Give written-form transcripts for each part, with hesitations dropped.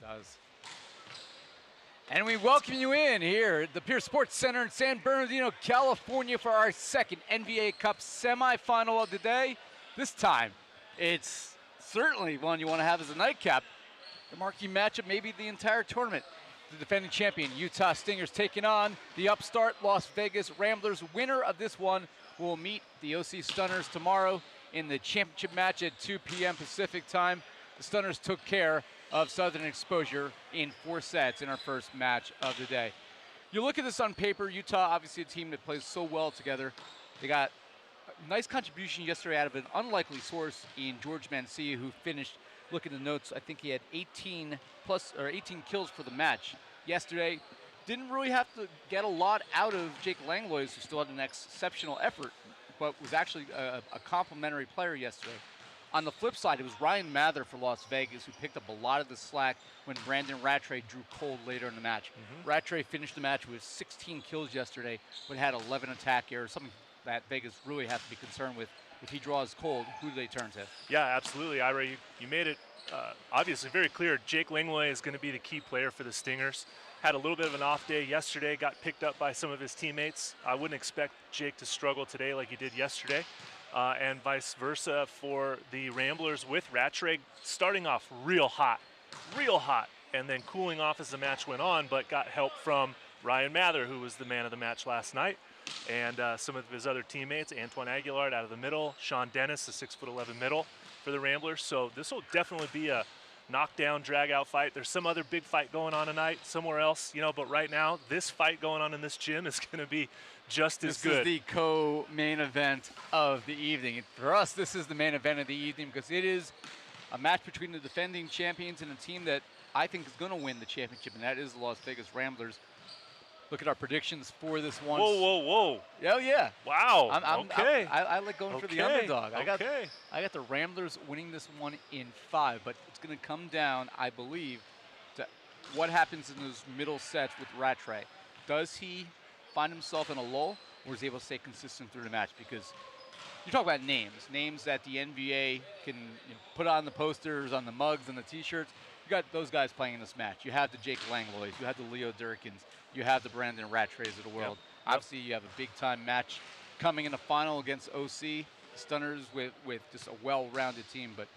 Does. And we welcome you in here at the Pierce Sports Center in San Bernardino, California for our second NVA Cup semifinal of the day. This time, it's certainly one you want to have as a nightcap. The marquee matchup, maybe the entire tournament. The defending champion, Utah Stingers, taking on the upstart Las Vegas Ramblers. Winner of this one will meet the OC Stunners tomorrow in the championship match at 2 p.m. Pacific time. The Stunners took care of Southern Exposure in 4 sets in our first match of the day. You look at this on paper, Utah, obviously a team that plays so well together. They got a nice contribution yesterday out of an unlikely source in Jorge Mencia, who finished, look at the notes, I think he had 18 kills for the match yesterday. Didn't really have to get a lot out of Jake Langlois, who still had an exceptional effort, but was actually a complimentary player yesterday. On the flip side, it was Ryan Mather for Las Vegas who picked up a lot of the slack when Brandon Rattray drew cold later in the match. Rattray finished the match with 16 kills yesterday, but had 11 attack errors, something that Vegas really has to be concerned with. If he draws cold, who do they turn to? Yeah, absolutely. Ira, you made it obviously very clear. Jake Langlois is going to be the key player for the Stingers. Had a little bit of an off day yesterday, got picked up by some of his teammates. I wouldn't expect Jake to struggle today like he did yesterday. And vice versa for the Ramblers with Rattray starting off real hot, and then cooling off as the match went on, but got help from Ryan Mather, who was the man of the match last night, and some of his other teammates, Antoine Aguilar out of the middle, Sean Dennis, the 6'11" middle for the Ramblers. So this will definitely be a knockdown, drag-out fight. There's some other big fight going on tonight somewhere else, but right now, this fight going on in this gym is going to be just as good. This is the co-main event of the evening. For us, this is the main event of the evening because it is a match between the defending champions and a team that I think is going to win the championship, and that is the Las Vegas Ramblers. Look at our predictions for this one. Whoa. Oh, yeah. Wow. Okay. I like going for the underdog. I got the Ramblers winning this one in 5, but it's going to come down, I believe, to what happens in those middle sets with Rattray. Does he find himself in a lull, or is he able to stay consistent through the match? Because you talk about names that the NVA can put on the posters, on the mugs, and the T-shirts. You got those guys playing in this match. You have the Jake Langlois, you have the Leo Durkins, you have the Brandon Rattrays of the world. Yep. Obviously, you have a big-time match coming in the final against OC Stunners with just a well-rounded team. But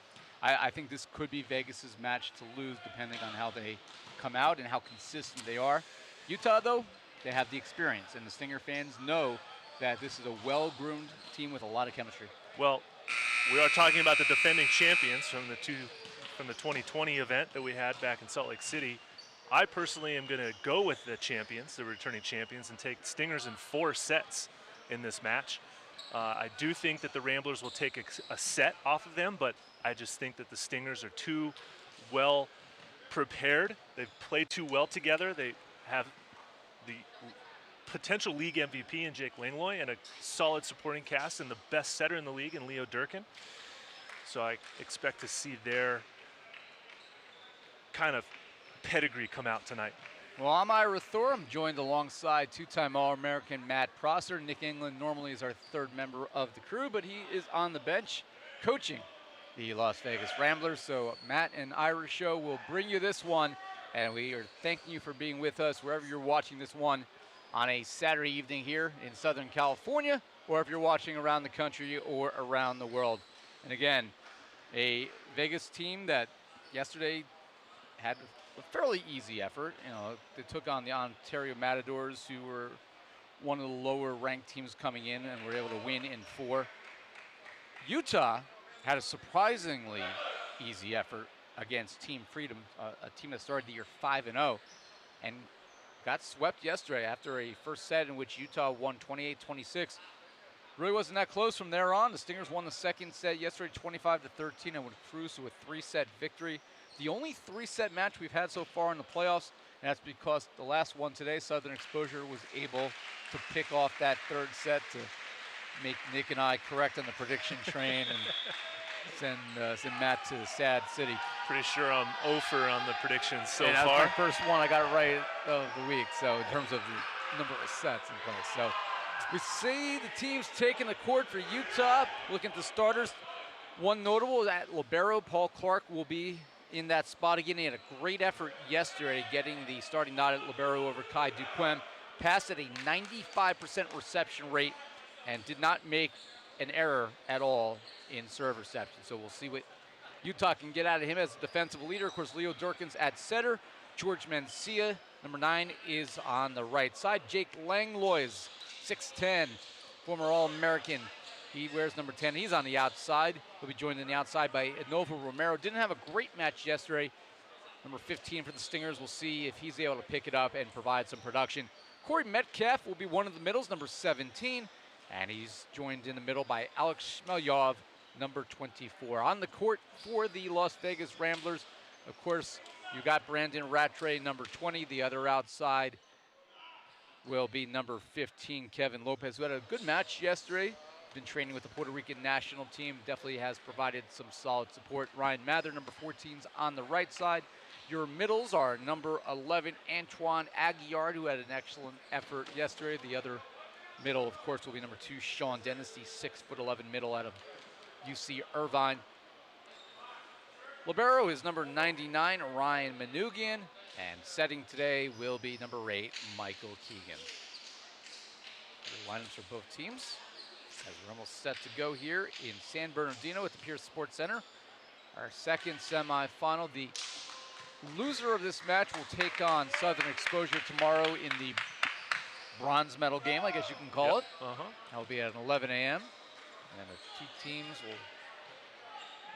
I think this could be Vegas's match to lose, depending on how they come out and how consistent they are. Utah, though, they have the experience, and the Stinger fans know that this is a well-groomed team with a lot of chemistry. Well, we are talking about the defending champions from the 2020 event that we had back in Salt Lake City. I personally am going to go with the champions, the returning champions, and take Stingers in 4 sets in this match. I do think that the Ramblers will take a set off of them, but I just think that the Stingers are too well prepared. They've played too well together. They have the potential league MVP in Jake Langlois and a solid supporting cast and the best setter in the league in Leo Durkin. So I expect to see their kind of pedigree come out tonight. Well, I'm Ira Thor. I'm joined alongside 2-time All-American Matt Prosser. Nick England normally is our 3rd member of the crew, but he is on the bench coaching the Las Vegas Ramblers. So Matt and Ira's show will bring you this one, and we are thanking you for being with us wherever you're watching this one on a Saturday evening here in Southern California, or if you're watching around the country or around the world. And again, a Vegas team that yesterday had a fairly easy effort. They took on the Ontario Matadors, who were one of the lower-ranked teams coming in, and were able to win in 4. Utah had a surprisingly easy effort against Team Freedom, a team that started the year 5-0, and got swept yesterday after a first set in which Utah won 28-26. Really wasn't that close from there on. The Stingers won the second set yesterday 25-13 and would cruise to a 3-set victory. The only 3-set match we've had so far in the playoffs, and that's because the last one today, Southern Exposure, was able to pick off that 3rd set to make Nick and I correct on the prediction train and send Matt to the sad city. Pretty sure I'm 0 on the predictions so far. That was my first one I got right of the week, so in terms of the number of sets in place. So we see the teams taking the court for Utah. Looking at the starters, one notable is at libero, Paul Clark will be in that spot again. He had a great effort yesterday getting the starting nod at libero over Kai Duquem. Passed at a 95% reception rate and did not make an error at all in serve reception. So we'll see what Utah can get out of him as a defensive leader. Of course, Leo Durkins at center. Jorge Mencia, number 9, is on the right side. Jake Langlois, 6'10", former All-American. He wears number 10. He's on the outside. He'll be joined on the outside by Novo Romero. Didn't have a great match yesterday. Number 15 for the Stingers. We'll see if he's able to pick it up and provide some production. Corey Metcalf will be one of the middles, number 17. And he's joined in the middle by Alex Shmelyov, number 24. On the court for the Las Vegas Ramblers, of course, you got Brandon Rattray, number 20. The other outside will be number 15, Kevin Lopez, who had a good match yesterday. Been training with the Puerto Rican national team. Definitely has provided some solid support. Ryan Mather, number 14's on the right side. Your middles are number 11, Antoine Aguillard, who had an excellent effort yesterday. The other middle, of course, will be number 2, Sean Dennis, the 6'11" middle out of UC Irvine. Libero is number 99, Ryan Manugian, and setting today will be number 8, Michael Keegan. The lineups for both teams as we're almost set to go here in San Bernardino at the Pierce Sports Center. Our second semifinal. The loser of this match will take on Southern Exposure tomorrow in the bronze medal game, I guess you can call it. That will be at 11 a.m. And the 2 teams will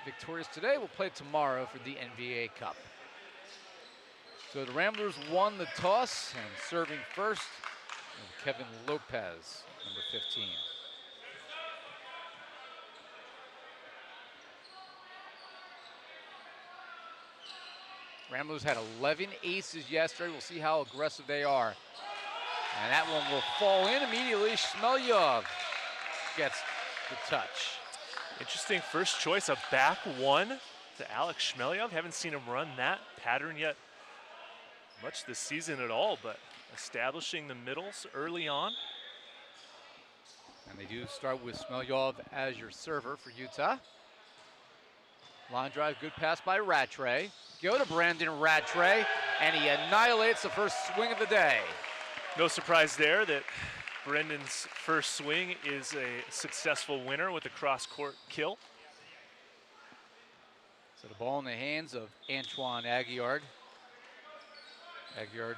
victorious today will play tomorrow for the NVA Cup. So the Ramblers won the toss, and serving first, Kevin Lopez, number 15. Ramblers had 11 aces yesterday. We'll see how aggressive they are. And that one will fall in immediately. Shmelyov gets the touch. Interesting first choice, a back 1 to Alex Shmelyov. Haven't seen him run that pattern yet much this season at all, but establishing the middles early on. And they do start with Shmelyov as your server for Utah. Line drive, good pass by Rattray. Go to Brandon Rattray, and he annihilates the first swing of the day. No surprise there that Brendan's first swing is a successful winner with a cross-court kill. So the ball in the hands of Antoine Aguillard. Aguillard,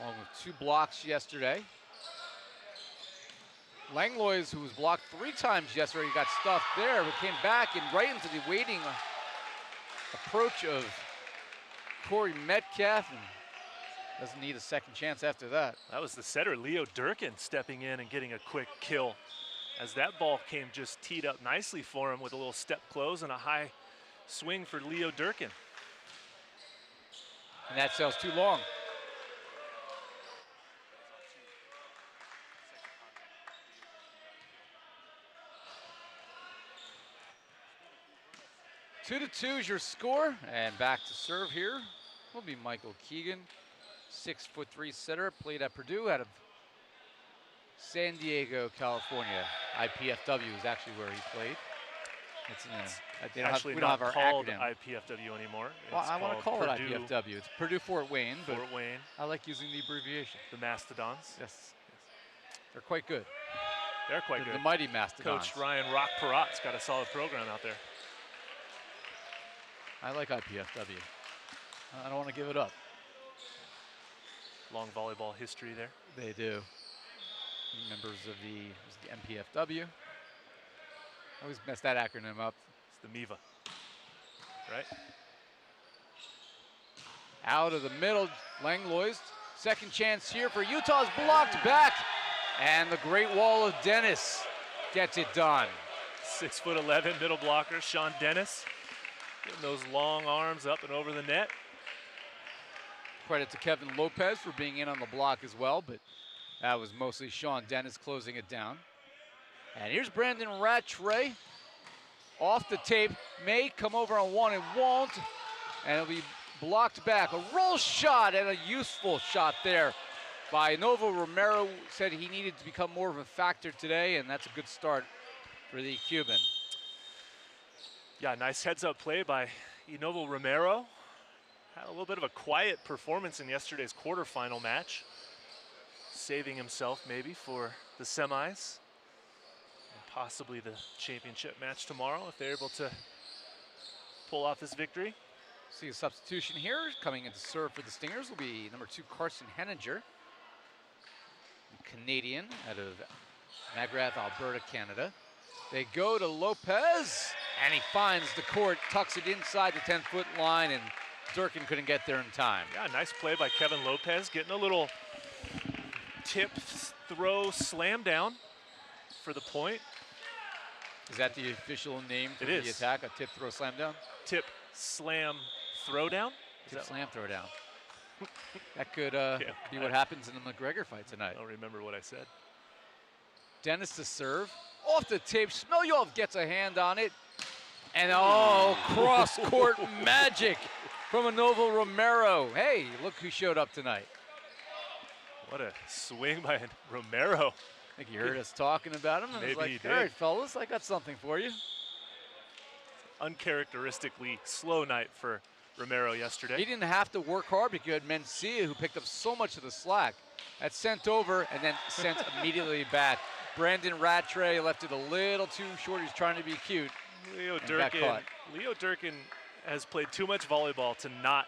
along with 2 blocks yesterday. Langlois, who was blocked 3 times yesterday, got stuffed there, but came back and right into the waiting approach of Corey Metcalf, and doesn't need a second chance after that. That was the setter, Leo Durkin, stepping in and getting a quick kill, as that ball came just teed up nicely for him with a little step close and a high swing for Leo Durkin. And that sails too long. Two to 2 is your score, and back to serve here will be Michael Keegan, 6'3" setter, played at Purdue out of San Diego, California. IPFW is actually where he played. Actually, we don't have our called acronym. IPFW anymore. Well, I want to call Purdue, it IPFW. It's Purdue Fort Wayne, but Fort Wayne. I like using the abbreviation. The Mastodons. Yes. They're quite good. They're quite good. The mighty Mastodons. Coach Ryan Rock Perot's got a solid program out there. I like IPFW. I don't want to give it up. Long volleyball history there. They do. Members of the MPFW. I always mess that acronym up. It's the MIVA, right? Out of the middle, Langlois. Second chance here for Utah's blocked back. And the Great Wall of Dennis gets it done. 6'11" middle blocker, Sean Dennis. Getting those long arms up and over the net. Credit to Kevin Lopez for being in on the block as well, but that was mostly Sean Dennis closing it down. And here's Brandon Rattray. Off the tape, may come over on 1, it won't. And it'll be blocked back. A roll shot and a useful shot there by Novo Romero. Said he needed to become more of a factor today, and that's a good start for the Cuban. Yeah, nice heads-up play by Enovo Romero had a little bit of a quiet performance in yesterday's quarterfinal match, saving himself maybe for the semis and possibly the championship match tomorrow if they're able to pull off this victory. See a substitution here. Coming in to serve for the Stingers will be number 2, Carson Henninger, Canadian out of Magrath, Alberta, Canada. They go to Lopez, and he finds the court, tucks it inside the 10-foot line, and Durkin couldn't get there in time. Yeah, nice play by Kevin Lopez, getting a little tip, throw, slam down for the point. Is that the official name for the attack, a tip, throw, slam down? Tip, slam, throw down? Tip, slam, throw down. That could be what happens in the McGregor fight tonight. I don't remember what I said. Dennis to serve. Off the tape, Smeljov gets a hand on it. And oh, cross-court magic from Enovo Romero. Hey, look who showed up tonight. What a swing by Romero. I think he heard us talking about him and was like, all right, fellas, I got something for you. Uncharacteristically slow night for Romero yesterday. He didn't have to work hard because you had Mencia who picked up so much of the slack. That's sent over and then sent immediately back. Brandon Rattray left it a little too short. He's trying to be cute. Leo Durkin has played too much volleyball to not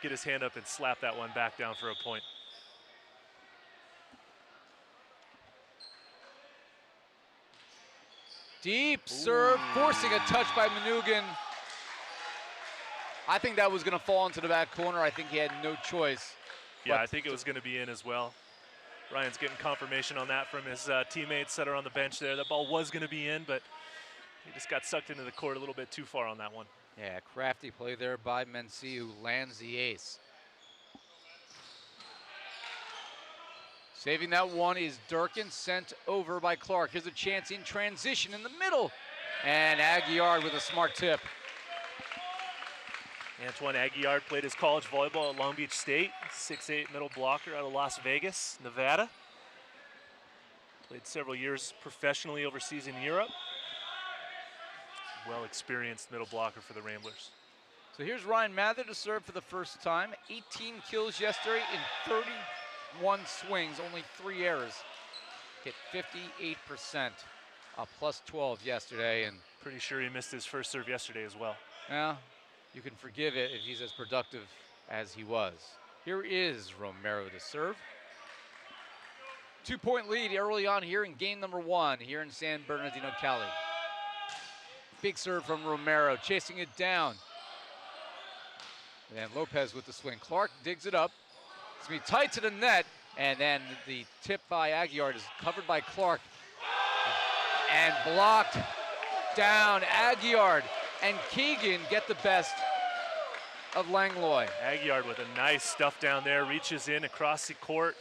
get his hand up and slap that one back down for a point. Deep serve, forcing a touch by Manoogian. I think that was going to fall into the back corner. I think he had no choice. Yeah, I think it was going to be in as well. Ryan's getting confirmation on that from his teammates that are on the bench there. That ball was going to be in, but he just got sucked into the court a little bit too far on that one. Yeah, crafty play there by Mencia, who lands the ace. Saving that one is Durkin, sent over by Clark. Here's a chance in transition in the middle. And Aguiar with a smart tip. Antoine Aguiar played his college volleyball at Long Beach State, 6'8" middle blocker out of Las Vegas, Nevada. Played several years professionally overseas in Europe. Well-experienced middle blocker for the Ramblers. So here's Ryan Mather to serve for the first time. 18 kills yesterday in 31 swings, only 3 errors. Hit 58%, a plus 12 yesterday. And pretty sure he missed his first serve yesterday as well. Yeah. You can forgive it if he's as productive as he was. Here is Romero to serve. 2-point lead early on here in game number 1 here in San Bernardino, Cali. Big serve from Romero, chasing it down. And Lopez with the swing. Clark digs it up. It's going to be tight to the net. And then the tip by Aguiar is covered by Clark. And blocked down. Aguiar and Keegan get the best of Langlois. Aguiar with a nice stuff down there, reaches in across the court,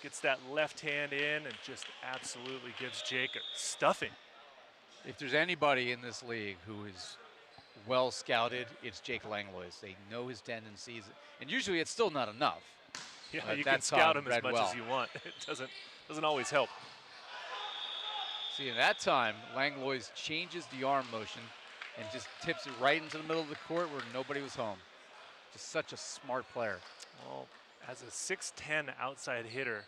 gets that left hand in, and just absolutely gives Jake a stuffing. If there's anybody in this league who is well scouted, it's Jake Langlois. They know his tendencies, and usually it's still not enough. Yeah, you can scout him as much as you want. It doesn't always help. See, in that time, Langlois changes the arm motion and just tips it right into the middle of the court where nobody was home. Just such a smart player. Well, as a 6'10" outside hitter,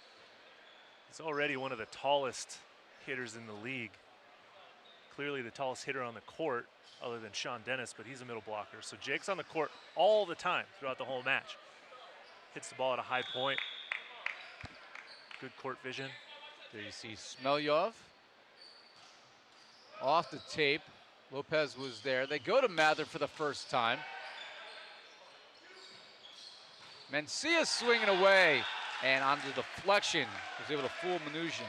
he's already one of the tallest hitters in the league. Clearly the tallest hitter on the court other than Sean Dennis, but he's a middle blocker. So Jake's on the court all the time throughout the whole match. Hits the ball at a high point. Good court vision. There you see Smeljov. Off the tape. Lopez was there. They go to Mather for the first time. Mencia swinging away and on the deflection was able to fool Manoogian.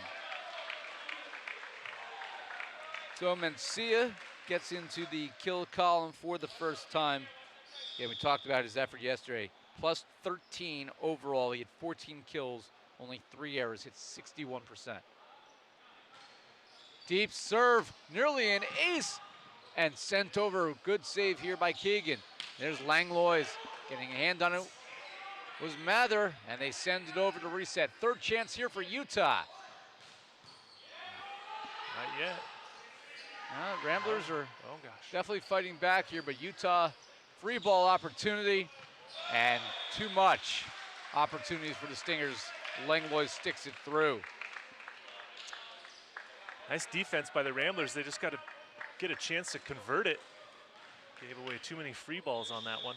So Mencia gets into the kill column for the first time. Yeah, we talked about his effort yesterday. Plus 13 overall. He had 14 kills, only 3 errors, hit 61%. Deep serve, nearly an ace. And sent over, good save here by Keegan. There's Langlois getting a hand on it. Was Mather, and they send it over to reset. Third chance here for Utah. Not yet. Ramblers are definitely fighting back here, but Utah free ball opportunity, and too much opportunities for the Stingers. Langlois sticks it through. Nice defense by the Ramblers. They just got to get a chance to convert it. Gave away too many free balls on that one.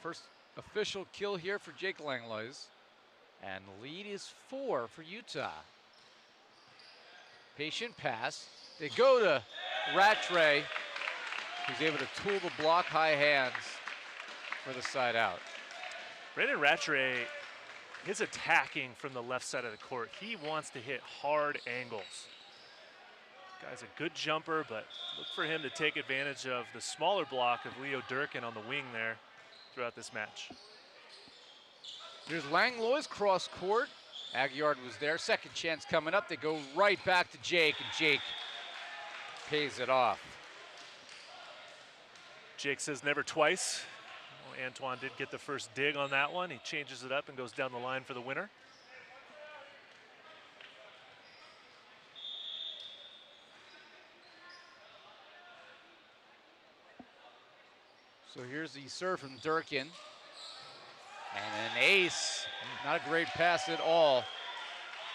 First official kill here for Jake Langlois. And the lead is 4 for Utah. Patient pass. They go to Rattray, who's able to tool the block, high hands for the side out. Brandon Rattray, his attacking from the left side of the court, he wants to hit hard angles. Guy's a good jumper, but look for him to take advantage of the smaller block of Leo Durkin on the wing there throughout this match. Here's Langlois cross court. Aguillard was there. Second chance coming up. They go right back to Jake, and Jake pays it off. Jake says never twice. Well, Antoine did get the first dig on that one. He changes it up and goes down the line for the winner. So here's the serve from Durkin. And an ace. Not a great pass at all.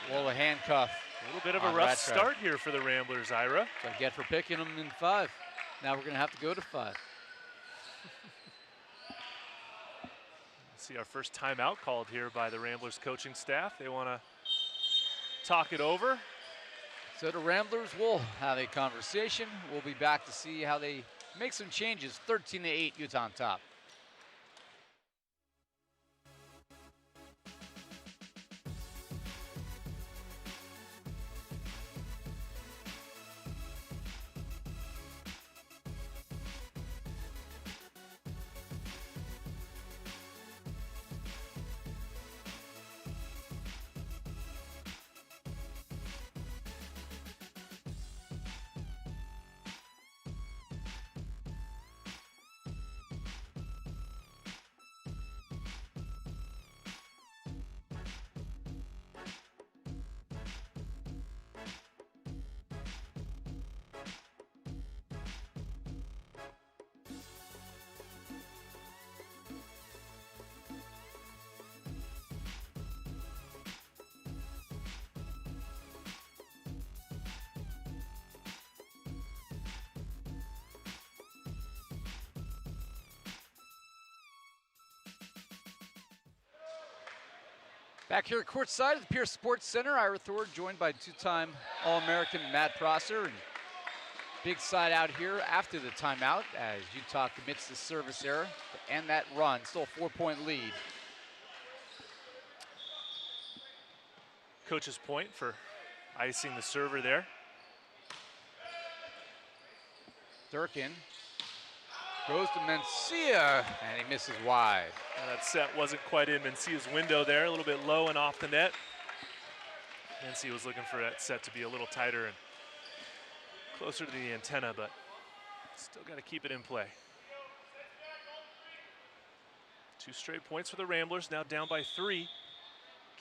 Well, a handcuff. A little bit of a rough start here for the Ramblers, Ira. So I get for picking them in 5. Now we're going to have to go to 5. See our first timeout called here by the Ramblers coaching staff. They want to talk it over. So the Ramblers will have a conversation. We'll be back to see how they make some changes. 13-8, Utah on top. Back here courtside at the Pierce Sports Center, Ira Thor joined by 2-time All-American Matt Prosser. And big side out here after the timeout as Utah commits the service error to end that run. Still a 4-point lead. Coach's point for icing the server there. Durkin goes to Mencia, and he misses wide. That set wasn't quite in Mencia's window there, a little bit low and off the net. Mencia was looking for that set to be a little tighter and closer to the antenna, but still got to keep it in play. 2 straight points for the Ramblers, now down by 3.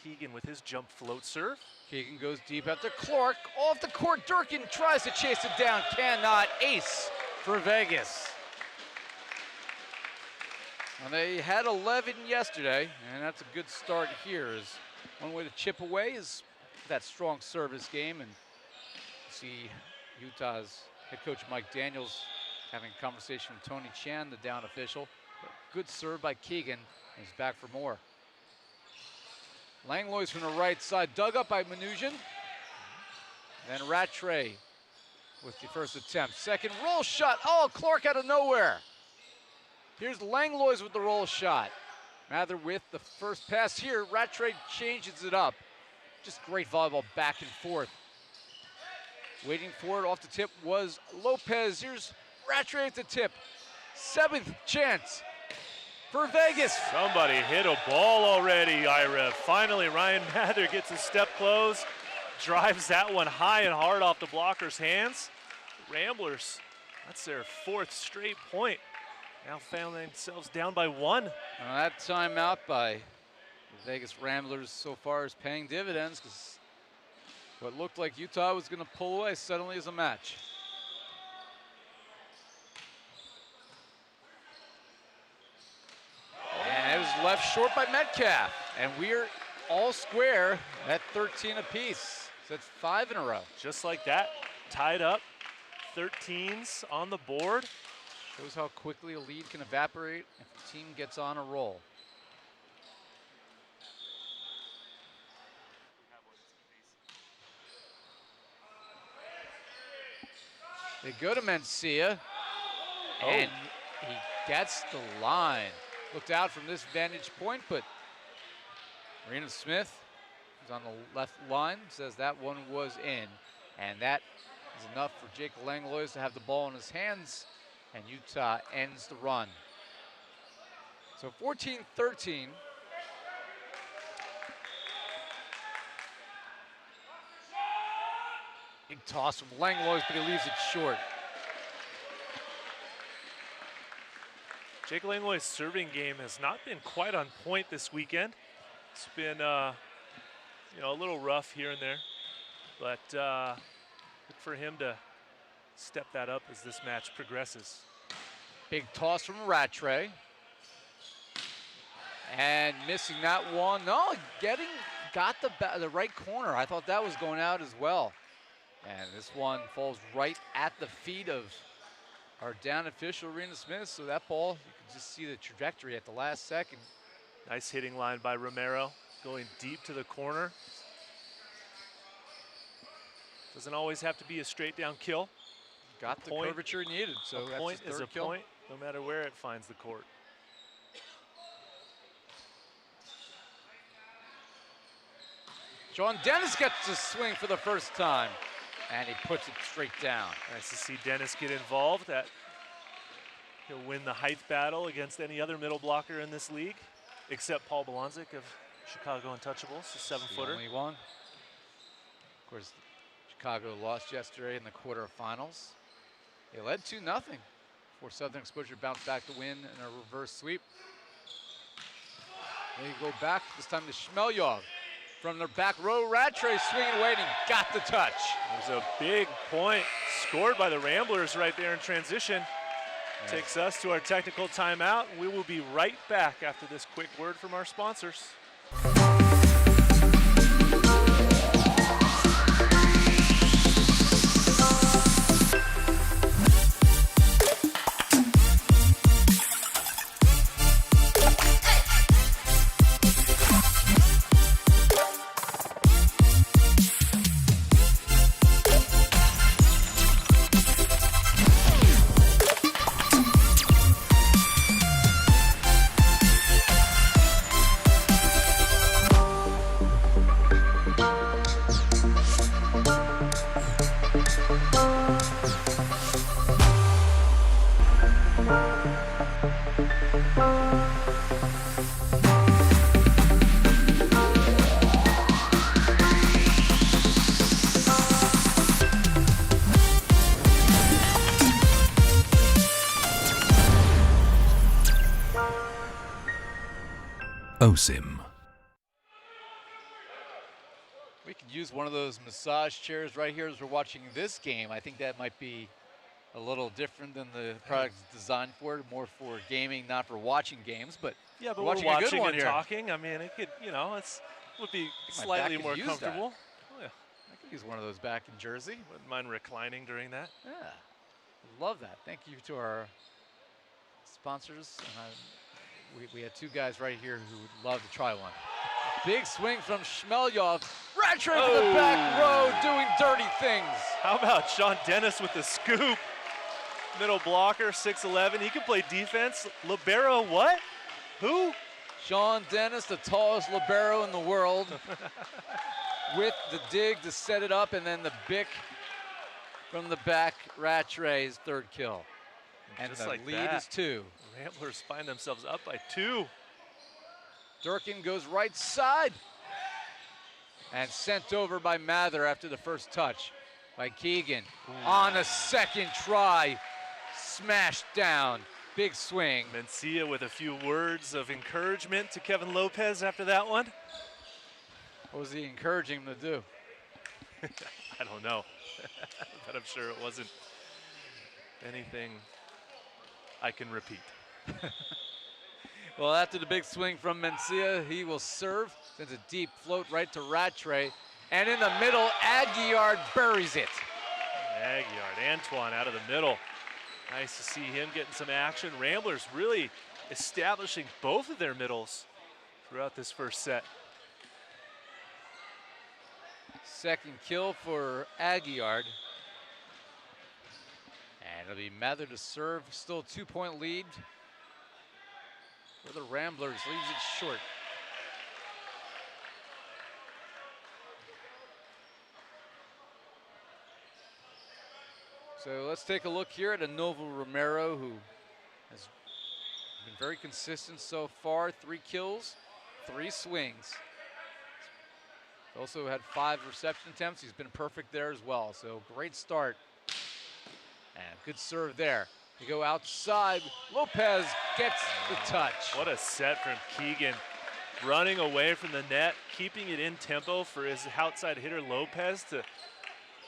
Keegan with his jump float serve. Keegan goes deep after Clark. Off the court, Durkin tries to chase it down, cannot. Ace for Vegas. Well, they had 11 yesterday, and that's a good start here. Is one way to chip away is that strong service game, and see Utah's head coach Mike Daniels having a conversation with Tony Chan, the down official. Good serve by Keegan, and he's back for more. Langlois from the right side, dug up by Mnuchin. Then Rattray with the first attempt. Second roll shot, oh, Clark out of nowhere. Here's Langlois with the roll shot. Mather with the first pass here. Rattray changes it up. Just great volleyball back and forth. Waiting for it off the tip was Lopez. Here's Rattray at the tip. 7th chance for Vegas. Somebody hit a ball already, Ira. Finally, Ryan Mather gets a step close. Drives that one high and hard off the blocker's hands. Ramblers, that's their 4th straight point. Now found themselves down by 1. That timeout by the Vegas Ramblers so far is paying dividends, because what looked like Utah was going to pull away suddenly is a match. left short by Metcalf. And we're all square at 13 apiece. So it's 5 in a row. Just like that, tied up, 13s on the board. Shows how quickly a lead can evaporate if the team gets on a roll. They go to Mencia, and he gets the line. Looked out from this vantage point, but Marina Smith, who's on the left line, says that one was in. And that is enough for Jake Langlois to have the ball in his hands, and Utah ends the run. So 14-13. Big toss from Langlois, but he leaves it short. Jake Langlois' serving game has not been quite on point this weekend. It's been a little rough here and there, but good for him to step that up as this match progresses. Big toss from Rattray. And missing that one. No, got the right corner. I thought that was going out as well. And this one falls right at the feet of our down official, Marina Smith. So that ball, you can just see the trajectory at the last second. Nice hitting line by Romero, going deep to the corner. Doesn't always have to be a straight down kill. Got the curvature needed, so a point that's is a kill. point, no matter where it finds the court. Sean Dennis gets to swing for the first time, and he puts it straight down. Nice to see Dennis get involved. He'll win the height battle against any other middle blocker in this league, except Paul Bolonzik of Chicago Untouchables, a 7-footer. Only one. Of course, Chicago lost yesterday in the quarterfinals. They led 2-0 before Southern Exposure bounced back to win in a reverse sweep. They go back, this time to Shmelyov. From their back row, Rattray swinging and waiting, got the touch. There's a big point scored by the Ramblers right there in transition. Yeah. Takes us to our technical timeout. We will be right back after this quick word from our sponsors. OSIM. We could use one of those massage chairs right here as we're watching this game. I think that might be a little different than the product's designed for, more for gaming, not for watching games. But yeah, but watching we're a good watching one and here. talking. I mean, it could, would be slightly more comfortable. Oh, yeah. I could use one of those back in Jersey. Wouldn't mind reclining during that. Yeah, love that. Thank you to our sponsors. We had two guys right here who would love to try one. Big swing from Shmelyov. Rattray to the back row doing dirty things. How about Sean Dennis with the scoop? Middle blocker, 6'11". He can play defense. Libero, what? Who? Sean Dennis, the tallest libero in the world. With the dig to set it up, and then the bick from the back. Rattray's third kill. And just the like lead that, is 2. Ramblers find themselves up by 2. Durkin goes right side. And sent over by Mather after the first touch by Keegan. Ooh. On a second try, smashed down. Big swing. Mencia with a few words of encouragement to Kevin Lopez after that one. What was he encouraging him to do? I don't know, but I'm sure it wasn't anything I can repeat. Well, after the big swing from Mencia, he will serve. Sends a deep float right to Rattray. And in the middle, Aguiar buries it. Aguiar, Antoine out of the middle. Nice to see him getting some action. Ramblers really establishing both of their middles throughout this first set. Second kill for Aguiar. And it'll be Mather to serve. Still a 2-point lead for the Ramblers. Leaves it short. So let's take a look here at Anovo Romero, who has been very consistent so far. 3 kills, 3 swings. Also had 5 reception attempts. He's been perfect there as well. So great start. And good serve there. You go outside. Lopez gets the touch. What a set from Keegan. Running away from the net, keeping it in tempo for his outside hitter Lopez to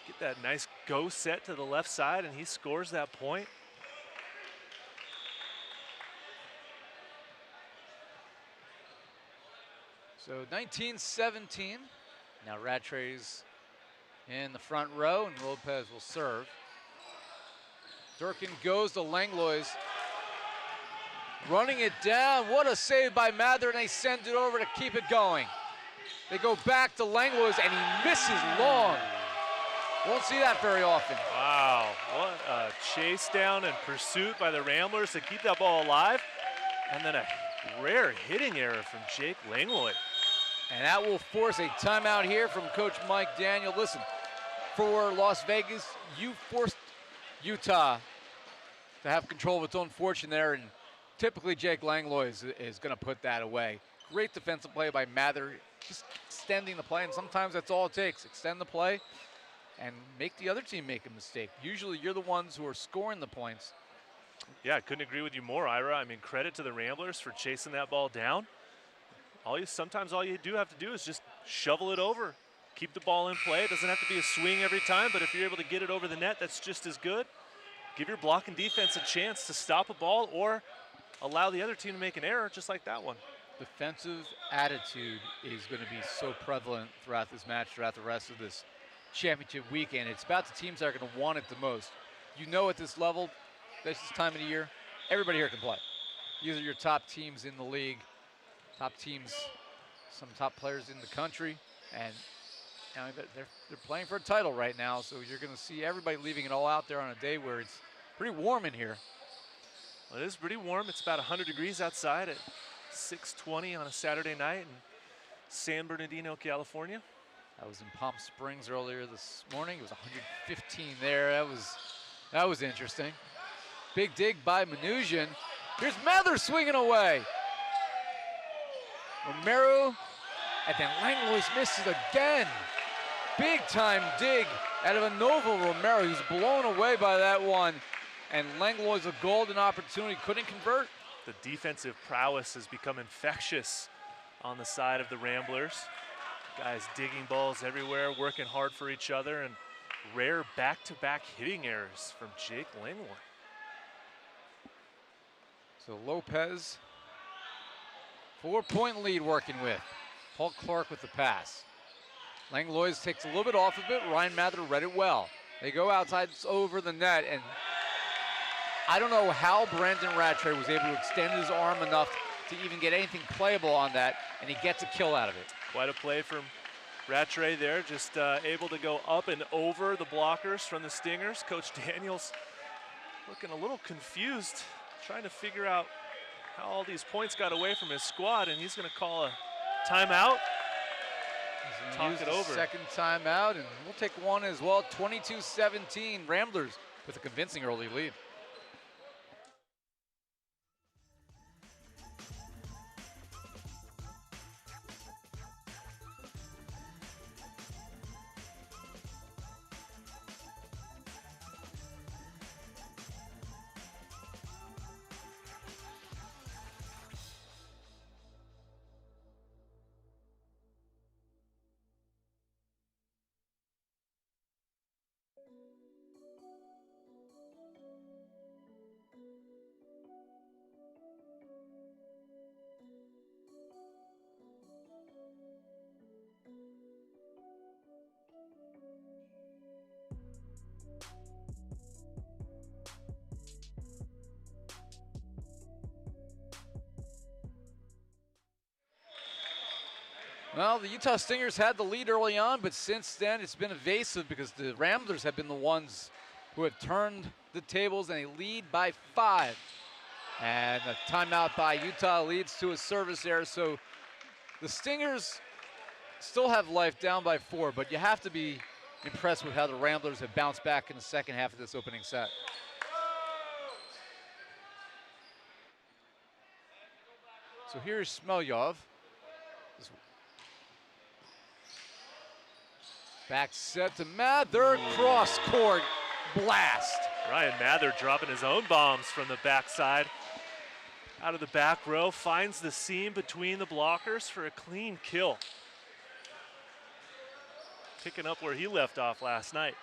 get that nice go set to the left side, and he scores that point. So 19-17. Now Rattray's in the front row, and Lopez will serve. Durkin goes to Langlois. Running it down. What a save by Mather, and they send it over to keep it going. They go back to Langlois, and he misses long. Won't see that very often. Wow, what a chase down and pursuit by the Ramblers to keep that ball alive. And then a rare hitting error from Jake Langlois. And that will force a timeout here from Coach Mike Daniel. Listen, for Las Vegas, you forced Utah to have control of its own fortune there, and typically Jake Langlois is going to put that away. Great defensive play by Mather, just extending the play, and sometimes that's all it takes. Extend the play and make the other team make a mistake. Usually you're the ones who are scoring the points. Yeah, I couldn't agree with you more, Ira. I mean, credit to the Ramblers for chasing that ball down. Sometimes all you do have to do is just shovel it over. Keep the ball in play. It doesn't have to be a swing every time, but if you're able to get it over the net, that's just as good. Give your blocking defense a chance to stop a ball or allow the other team to make an error just like that one. Defensive attitude is going to be so prevalent throughout this match, throughout the rest of this championship weekend. It's about the teams that are going to want it the most. You know, at this level, this time of the year, everybody here can play. These are your top teams in the league, top teams, some top players in the country, and you know, they're playing for a title right now, so you're going to see everybody leaving it all out there on a day where it's pretty warm in here. Well, it is pretty warm. It's about 100 degrees outside at 6:20 on a Saturday night in San Bernardino, California. I was in Palm Springs earlier this morning. It was 115 there. That was interesting. Big dig by Mnuchin. Here's Mather swinging away. Romero, and then Langlois misses again. Big time dig out of Anovo Romero. He was blown away by that one. And Langlois a golden opportunity, couldn't convert. The defensive prowess has become infectious on the side of the Ramblers. Guys digging balls everywhere, working hard for each other, and rare back-to-back hitting errors from Jake Langlois. So Lopez, 4-point lead working with. Paul Clark with the pass. Langlois takes a little bit off of it. Ryan Mather read it well. They go outside, it's over the net, and I don't know how Brandon Rattray was able to extend his arm enough to even get anything playable on that, and he gets a kill out of it. Quite a play from Rattray there, just able to go up and over the blockers from the Stingers. Coach Daniels looking a little confused, trying to figure out how all these points got away from his squad, and he's going to call a timeout. Talk it over. Second timeout, and we'll take one as well. 22-17, Ramblers with a convincing early lead. Well, the Utah Stingers had the lead early on, but since then it's been evasive because the Ramblers have been the ones who have turned the tables, and they lead by 5. And a timeout by Utah leads to a service error. So the Stingers still have life, down by 4, but you have to be impressed with how the Ramblers have bounced back in the second half of this opening set. So here's Smelyov. Back set to Mather, cross court blast. Ryan Mather dropping his own bombs from the backside. Out of the back row, finds the seam between the blockers for a clean kill. Picking up where he left off last night.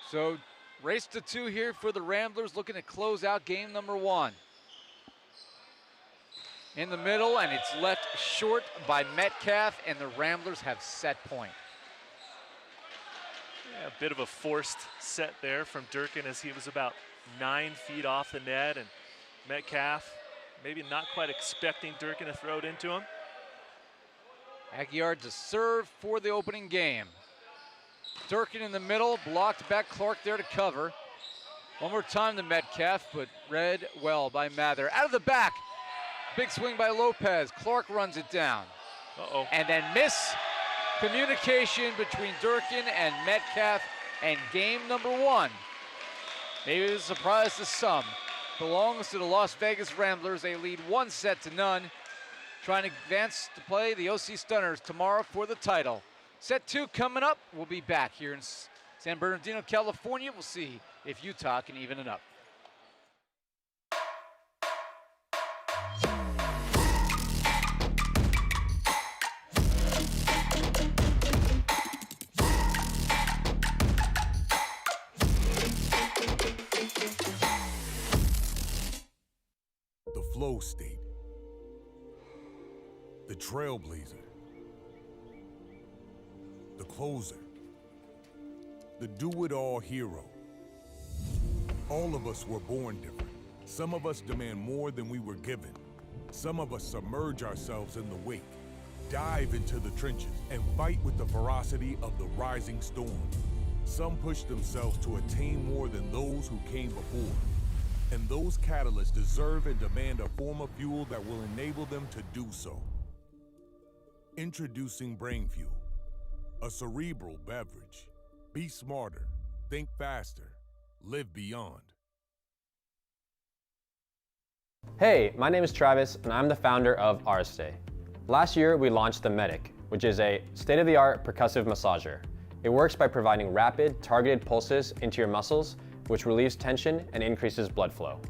So race to 2 here for the Ramblers, looking to close out game number 1. In the middle, and it's left short by Metcalf, and the Ramblers have set point. Yeah, a bit of a forced set there from Durkin as he was about 9 feet off the net, and Metcalf maybe not quite expecting Durkin to throw it into him. Aguiar to serve for the opening game. Durkin in the middle, blocked back, Clark there to cover. One more time to Metcalf, but read well by Mather. Out of the back, big swing by Lopez. Clark runs it down. Uh-oh. And then miscommunication between Durkin and Metcalf, and game number 1, maybe a surprise to some, belongs to the Las Vegas Ramblers. They lead 1-0, trying to advance to play the OC Stunners tomorrow for the title. Set 2 coming up. We'll be back here in San Bernardino, California. We'll see if Utah can even it up. The flow state, the trailblazer, the closer, the do-it-all hero. All of us were born different. Some of us demand more than we were given. Some of us submerge ourselves in the wake, dive into the trenches, and fight with the ferocity of the rising storm. Some push themselves to attain more than those who came before. And those catalysts deserve and demand a form of fuel that will enable them to do so. Introducing Brain Fuel, a cerebral beverage. Be smarter, think faster, live beyond. Hey, my name is Travis, and I'm the founder of Arste. Last year, we launched the Medic, which is a state-of-the-art percussive massager. It works by providing rapid, targeted pulses into your muscles, which relieves tension and increases blood flow.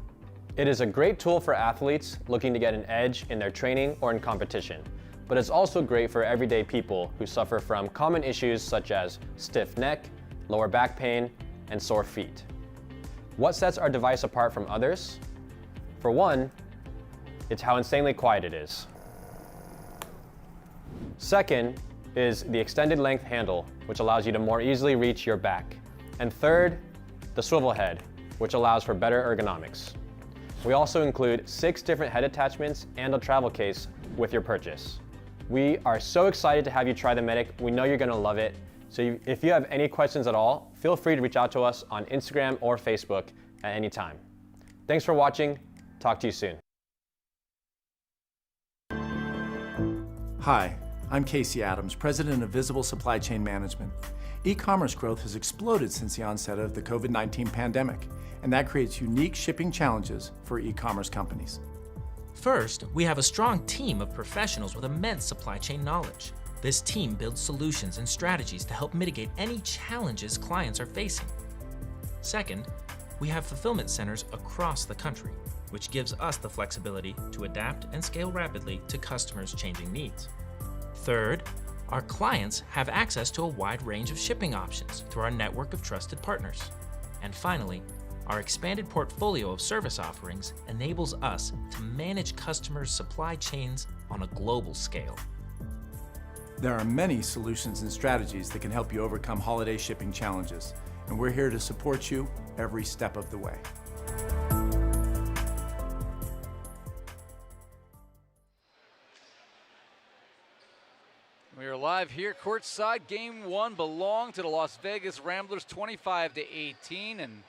It is a great tool for athletes looking to get an edge in their training or in competition, but it's also great for everyday people who suffer from common issues such as stiff neck, lower back pain, and sore feet. What sets our device apart from others? For one, it's how insanely quiet it is. Second is the extended length handle, which allows you to more easily reach your back. And third, the swivel head, which allows for better ergonomics. We also include 6 different head attachments and a travel case with your purchase. We are so excited to have you try the Medic. We know you're gonna love it. So if you have any questions at all, feel free to reach out to us on Instagram or Facebook at any time. Thanks for watching. Talk to you soon. Hi, I'm Casey Adams, President of Visible Supply Chain Management. E-commerce growth has exploded since the onset of the COVID-19 pandemic, and that creates unique shipping challenges for e-commerce companies. First, we have a strong team of professionals with immense supply chain knowledge. This team builds solutions and strategies to help mitigate any challenges clients are facing. Second, we have fulfillment centers across the country, which gives us the flexibility to adapt and scale rapidly to customers' changing needs. Third, our clients have access to a wide range of shipping options through our network of trusted partners. And finally, our expanded portfolio of service offerings enables us to manage customers' supply chains on a global scale. There are many solutions and strategies that can help you overcome holiday shipping challenges, and we're here to support you every step of the way. live here courtside. Game 1 belonged to the Las Vegas Ramblers, 25-18, and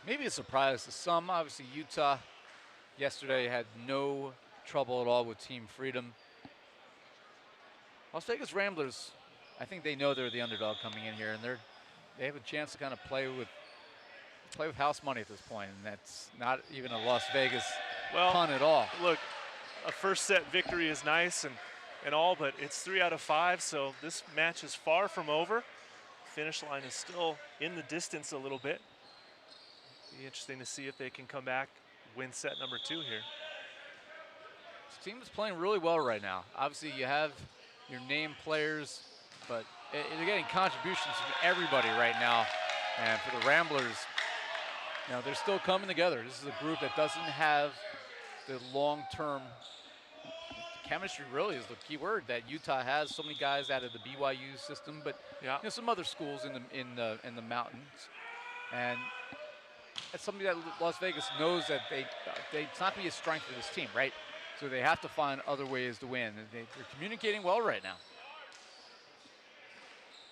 maybe a surprise to some. Obviously, Utah yesterday had no trouble at all with team freedom. Las Vegas Ramblers, I think they know they're the underdog coming in here, and they have a chance to kind of play with house money at this point, and that's not even a Las Vegas pun at all. Look, a first set victory is nice and all, but it's 3 out of 5, so this match is far from over. Finish line is still in the distance a little bit. Be interesting to see if they can come back, win set number 2 here. This team is playing really well right now. Obviously, you have your name players, but they're getting contributions from everybody right now. And for the Ramblers, you know, they're still coming together. This is a group that doesn't have the long-term chemistry. Really is the key word that Utah has. So many guys out of the BYU system, but you know, some other schools in the mountains, and that's something that Las Vegas knows that it's not going to be a strength for this team, right? So they have to find other ways to win. And they're communicating well right now.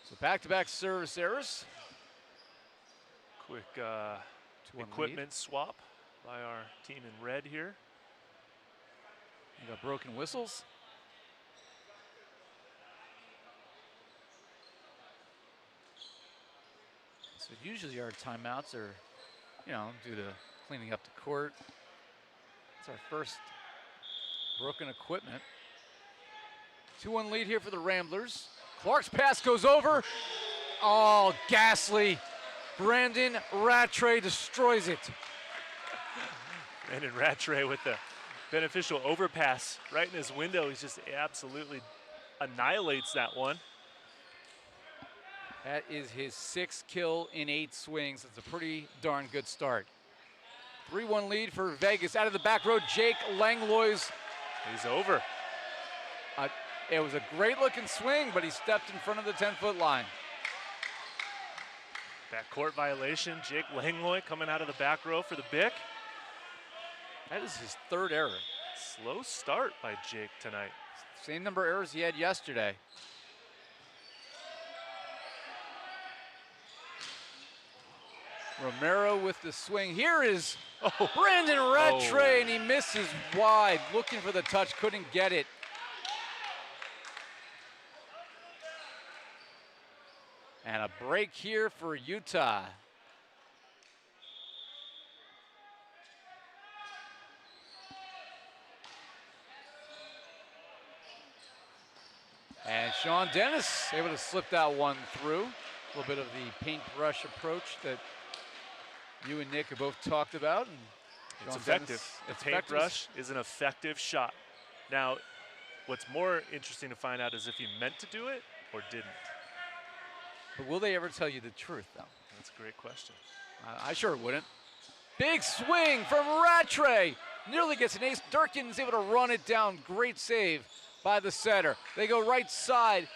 So back-to-back service errors. Quick equipment swap by our team in red here. You got broken whistles. So usually our timeouts are, you know, due to cleaning up the court. It's our first broken equipment. 2-1 lead here for the Ramblers. Clark's pass goes over. Oh, ghastly. Brandon Rattray destroys it. Brandon Rattray with the beneficial overpass right in his window. He just absolutely annihilates that one. That is his 6th kill in 8 swings. It's a pretty darn good start. 3-1 lead for Vegas. Out of the back row, Jake Langlois. He's over. It was a great looking swing, but he stepped in front of the 10-foot line. Backcourt violation. Jake Langlois coming out of the back row for the Bic. That is his 3rd error. Slow start by Jake tonight. Same number of errors he had yesterday. Romero with the swing. Here is Brandon Rattray, and he misses wide. Looking for the touch, couldn't get it. And a break here for Utah. And Sean Dennis able to slip that one through. A little bit of the paintbrush approach that you and Nick have both talked about. And it's Sean effective. The paintbrush is an effective shot. Now, what's more interesting to find out is if he meant to do it or didn't. But will they ever tell you the truth, though? That's a great question. I sure wouldn't. Big swing from Rattray. Nearly gets an ace. Durkin's able to run it down. Great save by the setter. They go right side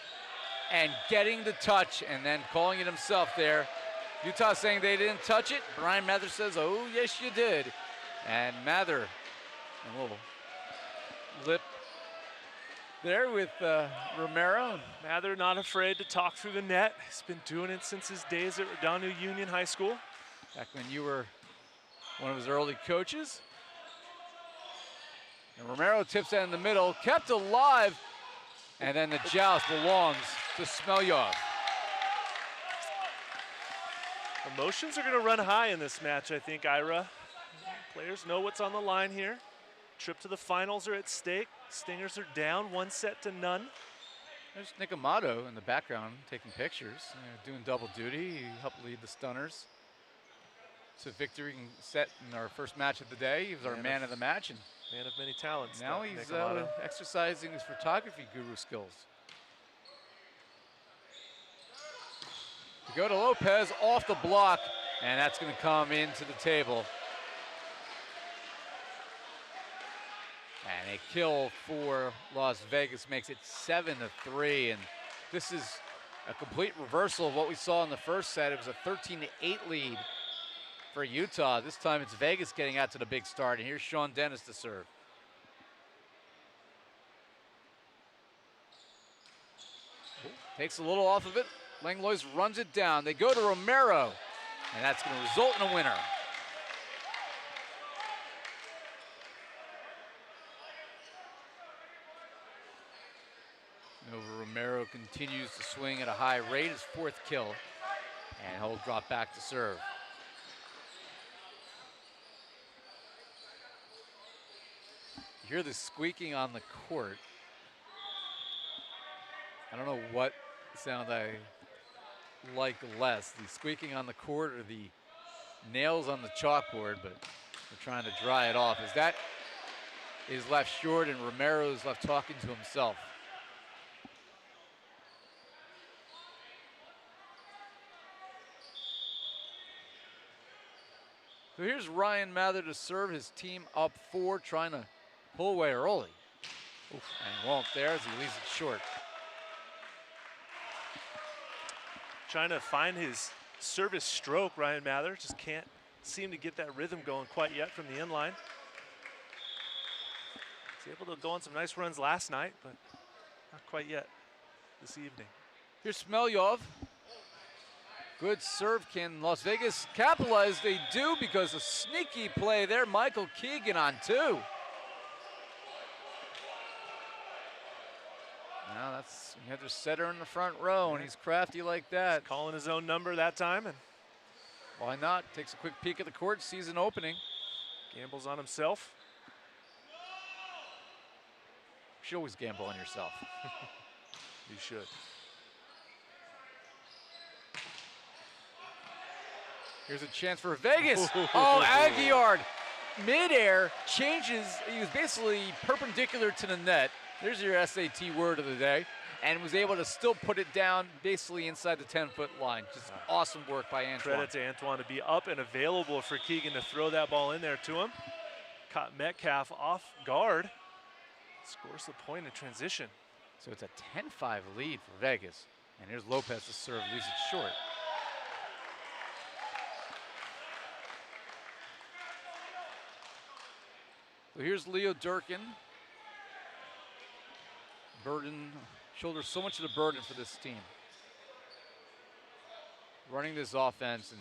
and getting the touch and then calling it himself there. Utah saying they didn't touch it. Brian Mather says, oh, yes, you did. And Mather, a little lip there with Romero. Mather not afraid to talk through the net. He's been doing it since his days at Redondo Union High School. Back when you were one of his early coaches. And Romero tips that in the middle, kept alive, and then the joust belongs to Smelyoff. Emotions are going to run high in this match, I think, Ira. Players know what's on the line here. Trip to the finals are at stake. Stingers are down 1-0. There's Nick Amato in the background taking pictures, doing double duty. He helped lead the Stunners to victory set in our first match of the day. He was our man of the match. And man of many talents. now he's exercising his photography guru skills. To go to Lopez off the block, and that's going to come into the table. And a kill for Las Vegas makes it 7-3, and this is a complete reversal of what we saw in the first set. It was a 13-8 lead for Utah. This time it's Vegas getting out to the big start, and here's Sean Dennis to serve. Takes a little off of it. Langlois runs it down. They go to Romero, and that's going to result in a winner. Nova Romero continues to swing at a high rate, his 4th kill, and he'll drop back to serve. You hear the squeaking on the court. I don't know what sound I like less, the squeaking on the court or the nails on the chalkboard, but we're trying to dry it off as that is left short and Romero is left talking to himself. So here's Ryan Mather to serve, his team up 4, trying to pull away early. Oof, and won't there as he leaves it short. Trying to find his service stroke, Ryan Mather. Just can't seem to get that rhythm going quite yet from the inline. Was able to go on some nice runs last night, but not quite yet this evening. Here's Smelyov. Good serve. Can Las Vegas capitalize? They do, because a sneaky play there. Michael Keegan on 2. Now that's, you have to set her in the front row, and he's crafty like that. He's calling his own number that time, and why not? Takes a quick peek at the court, sees an opening. Gambles on himself. You should always gamble on yourself. You should. Here's a chance for Vegas. Oh, Aguiar, midair, changes. He was basically perpendicular to the net. There's your SAT word of the day. And was able to still put it down basically inside the 10-foot line. Just awesome work by Antoine. Credit to Antoine to be up and available for Keegan to throw that ball in there to him. Caught Metcalf off guard. Scores the point in transition. So it's a 10-5 lead for Vegas. And here's Lopez to serve, leaves it short. So here's Leo Durkin. Shoulders so much of the burden for this team. Running this offense, and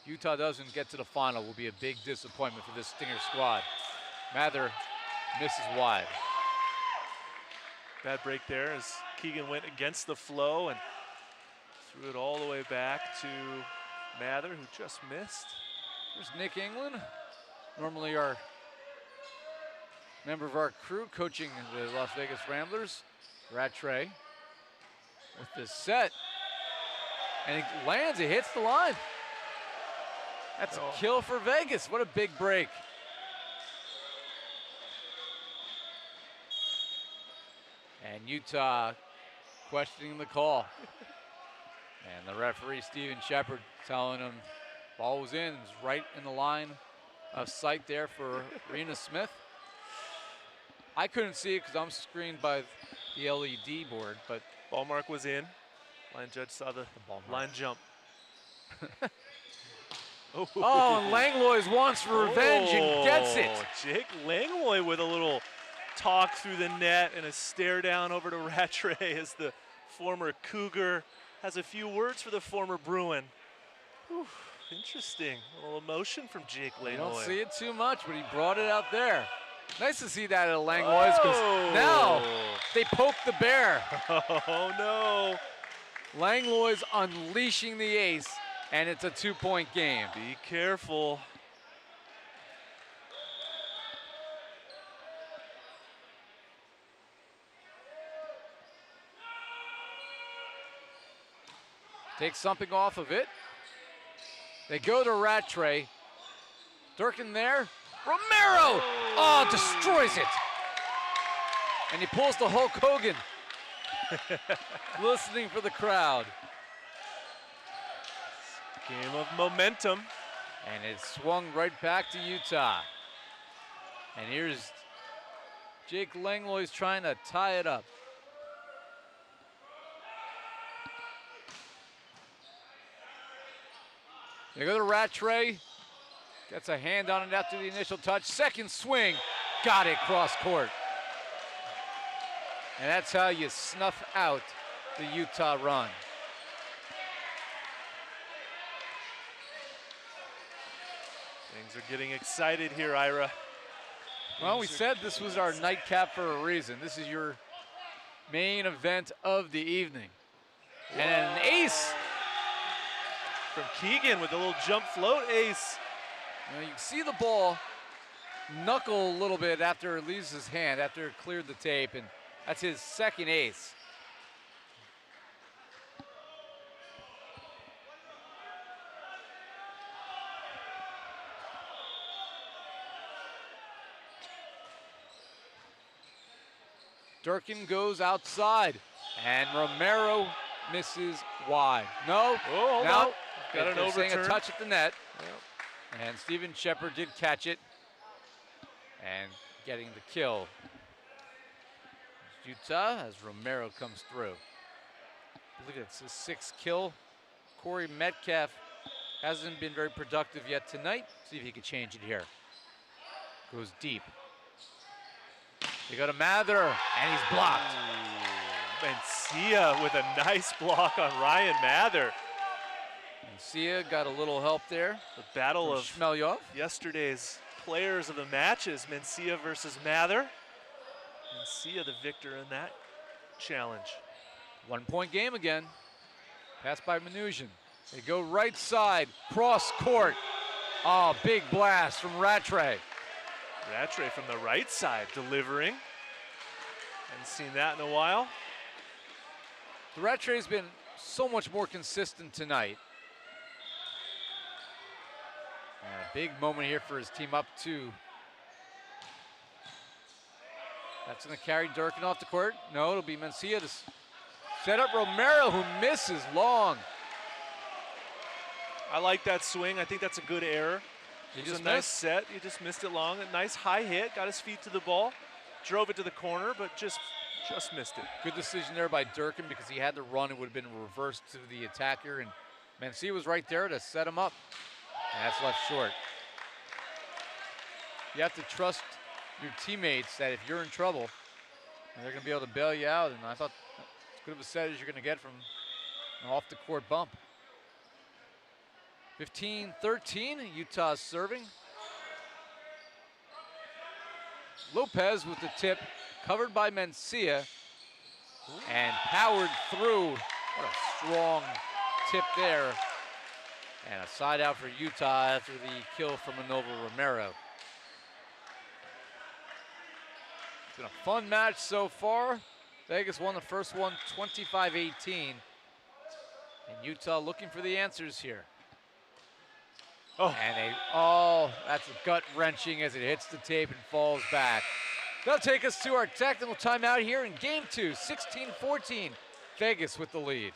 Utah doesn't get to the final will be a big disappointment for this Stinger squad. Mather misses wide. Bad break there as Keegan went against the flow and threw it all the way back to Mather, who just missed. There's Nick England, normally our member of our crew coaching the Las Vegas Ramblers. Rattray with this set, and he lands, it hits the line. That's a kill for Vegas. What a big break. And Utah questioning the call. And the referee, Steven Shepard, telling him ball was in, it was right in the line of sight there for Rena Smith. I couldn't see it because I'm screened by the LED board, but ball mark was in. Line judge saw the line jump. Oh, and Langlois wants revenge and gets it. Jake Langlois with a little talk through the net and a stare down over to Rattray as the former Cougar has a few words for the former Bruin. Whew, interesting. A little emotion from Jake Langlois. You don't see it too much, but he brought it out there. Nice to see that at Langlois, because now they poke the bear. Oh, no. Langlois unleashing the ace, and it's a 2-point game. Be careful. Take something off of it. They go to Rattray. Durkin there. Romero! Oh, destroys it. And he pulls the Hulk Hogan. Listening for the crowd. Game of momentum. And it swung right back to Utah. And here's Jake Langlois trying to tie it up. They go to Rattray. Gets a hand on it after the initial touch. Second swing, got it cross court. And that's how you snuff out the Utah run. Things are getting excited here, Ira. Well, we said this was our nightcap for a reason. This is your main event of the evening. And an ace. From Keegan with a little jump float ace. Now you can see the ball knuckle a little bit after it leaves his hand, after it cleared the tape, and that's his second ace. Durkin goes outside, and Romero misses wide. No, Oh, now hold on. Got an they're saying overturn. a touch at the net. Yep. And Steven Shepard did catch it and getting the kill. Utah as Romero comes through. I believe it's his 6th kill. Corey Metcalf hasn't been very productive yet tonight. See if he can change it here. Goes deep. They go to Mather, and he's blocked. Mencia with a nice block on Ryan Mather. Mencia got a little help there. The battle of Shmelyov. yesterday's players of the matches, Mencia versus Mather. Mencia the victor in that challenge. 1-point game again. Pass by Mnuchin. They go right side, cross court. Oh, big blast from Rattray. Rattray from the right side delivering. Haven't seen that in a while. The Rattray's been so much more consistent tonight. And a big moment here for his team, up 2. That's going to carry Durkin off the court. No, it'll be Mencia to set up Romero, who misses long. I like that swing. I think that's a good error. He It was just a nice missed. set. He just missed it long. A nice high hit. Got his feet to the ball. Drove it to the corner, but just missed it. Good decision there by Durkin, because he had to run. It would have been reversed to the attacker, and Mencia was right there to set him up. And that's left short. You have to trust your teammates that if you're in trouble, and they're going to be able to bail you out. And I thought as good of a set as you're going to get from an off-the-court bump. 15-13, Utah's serving. Lopez with the tip, covered by Mencia, and powered through. What a strong tip there. And a side out for Utah after the kill from Manovo Romero. It's been a fun match so far. Vegas won the first one 25-18. And Utah looking for the answers here. Oh. And that's gut-wrenching as it hits the tape and falls back. That'll take us to our technical timeout here in game 2, 16-14. Vegas with the lead.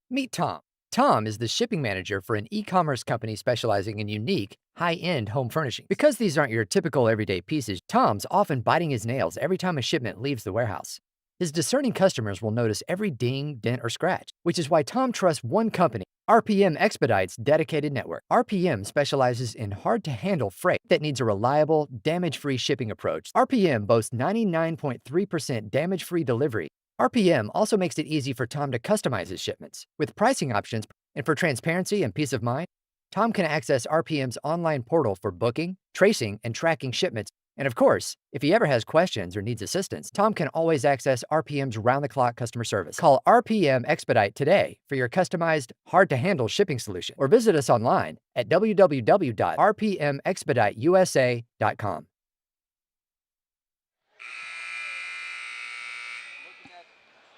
Meet Tom. Tom is the shipping manager for an e-commerce company specializing in unique, high-end home furnishings. Because these aren't your typical everyday pieces, Tom's often biting his nails every time a shipment leaves the warehouse. His discerning customers will notice every ding, dent, or scratch, which is why Tom trusts one company, RPM Expedite's dedicated network. RPM specializes in hard-to-handle freight that needs a reliable, damage-free shipping approach. RPM boasts 99.3% damage-free delivery. RPM also makes it easy for Tom to customize his shipments with pricing options, and for transparency and peace of mind, Tom can access RPM's online portal for booking, tracing, and tracking shipments. And of course, if he ever has questions or needs assistance, Tom can always access RPM's round-the-clock customer service. Call RPM Expedite today for your customized, hard-to-handle shipping solution, or visit us online at www.rpmexpediteusa.com.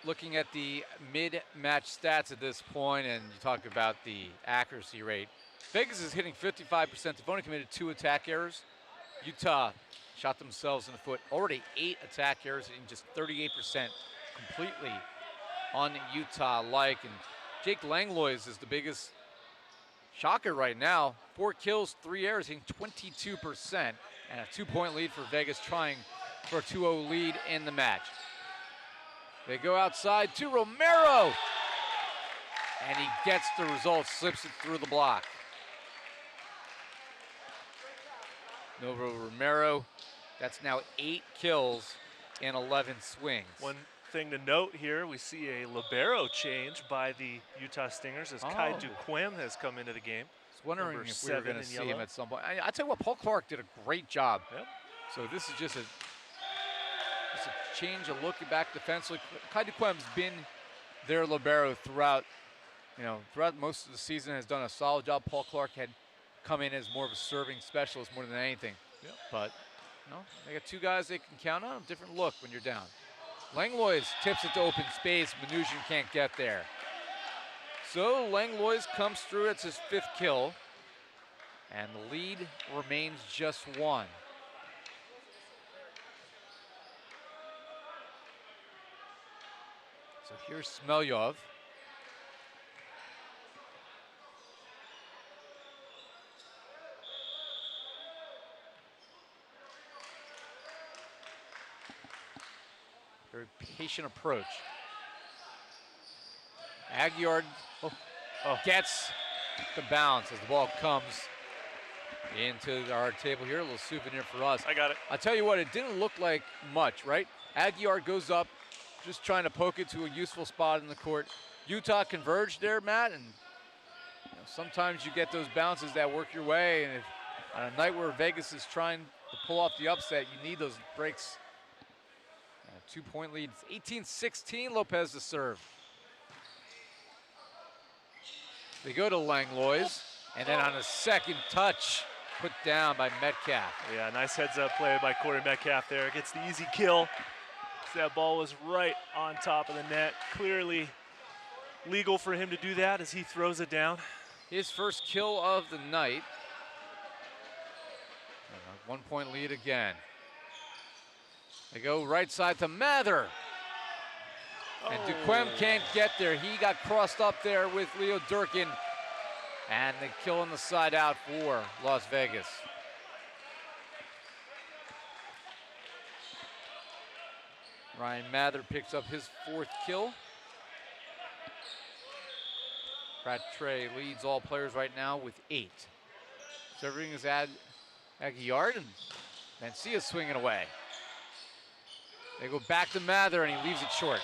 Looking at the mid-match stats at this point, and you talk about the accuracy rate. Vegas is hitting 55%. They've only committed 2 attack errors. Utah shot themselves in the foot. Already 8 attack errors, hitting just 38% completely on Utah-like. And Jake Langlois is the biggest shocker right now. 4 kills, 3 errors, hitting 22%. And a 2-point lead for Vegas, trying for a 2-0 lead in the match. They go outside to Romero. And he gets the result, slips it through the block. Novo Romero, that's now 8 kills in 11 swings. When thing to note here, we see a libero change by the Utah Stingers as Kai Duquem has come into the game. I was wondering Number if we were 7 going to in see yellow. him at some point. I tell you what, Paul Clark did a great job. Yep. So this is just a change of look back defensively. Kai Duquem's been their libero throughout most of the season, has done a solid job. Paul Clark had come in as more of a serving specialist more than anything. Yep. But they got two guys they can count on. A different look when you're down. Langlois tips it to open space. Mnuchin can't get there. So Langlois comes through. It's his 5th kill. And the lead remains just 1. So here's Smelyov. Very patient approach. Aguiar gets the bounce as the ball comes into our table here. A little souvenir for us. I got it. I'll tell you what, it didn't look like much, right? Aguiar goes up, just trying to poke it to a useful spot in the court. Utah converged there, Matt, and sometimes you get those bounces that work your way, and if, on a night where Vegas is trying to pull off the upset, you need those breaks. 2-point lead. It's 18-16. Lopez to serve. They go to Langlois, and then on a second touch, put down by Metcalf. Yeah, nice heads-up play by Corey Metcalf there. Gets the easy kill. That ball was right on top of the net. Clearly legal for him to do that as he throws it down. His first kill of the night. 1-point lead again. They go right side to Mather. And Duquem can't get there. He got crossed up there with Leo Durkin. And they kill on the side out for Las Vegas. Ryan Mather picks up his 4th kill. Rattray leads all players right now with 8. Serving is Aguiar, and Mencia swinging away. They go back to Mather, and he leaves it short.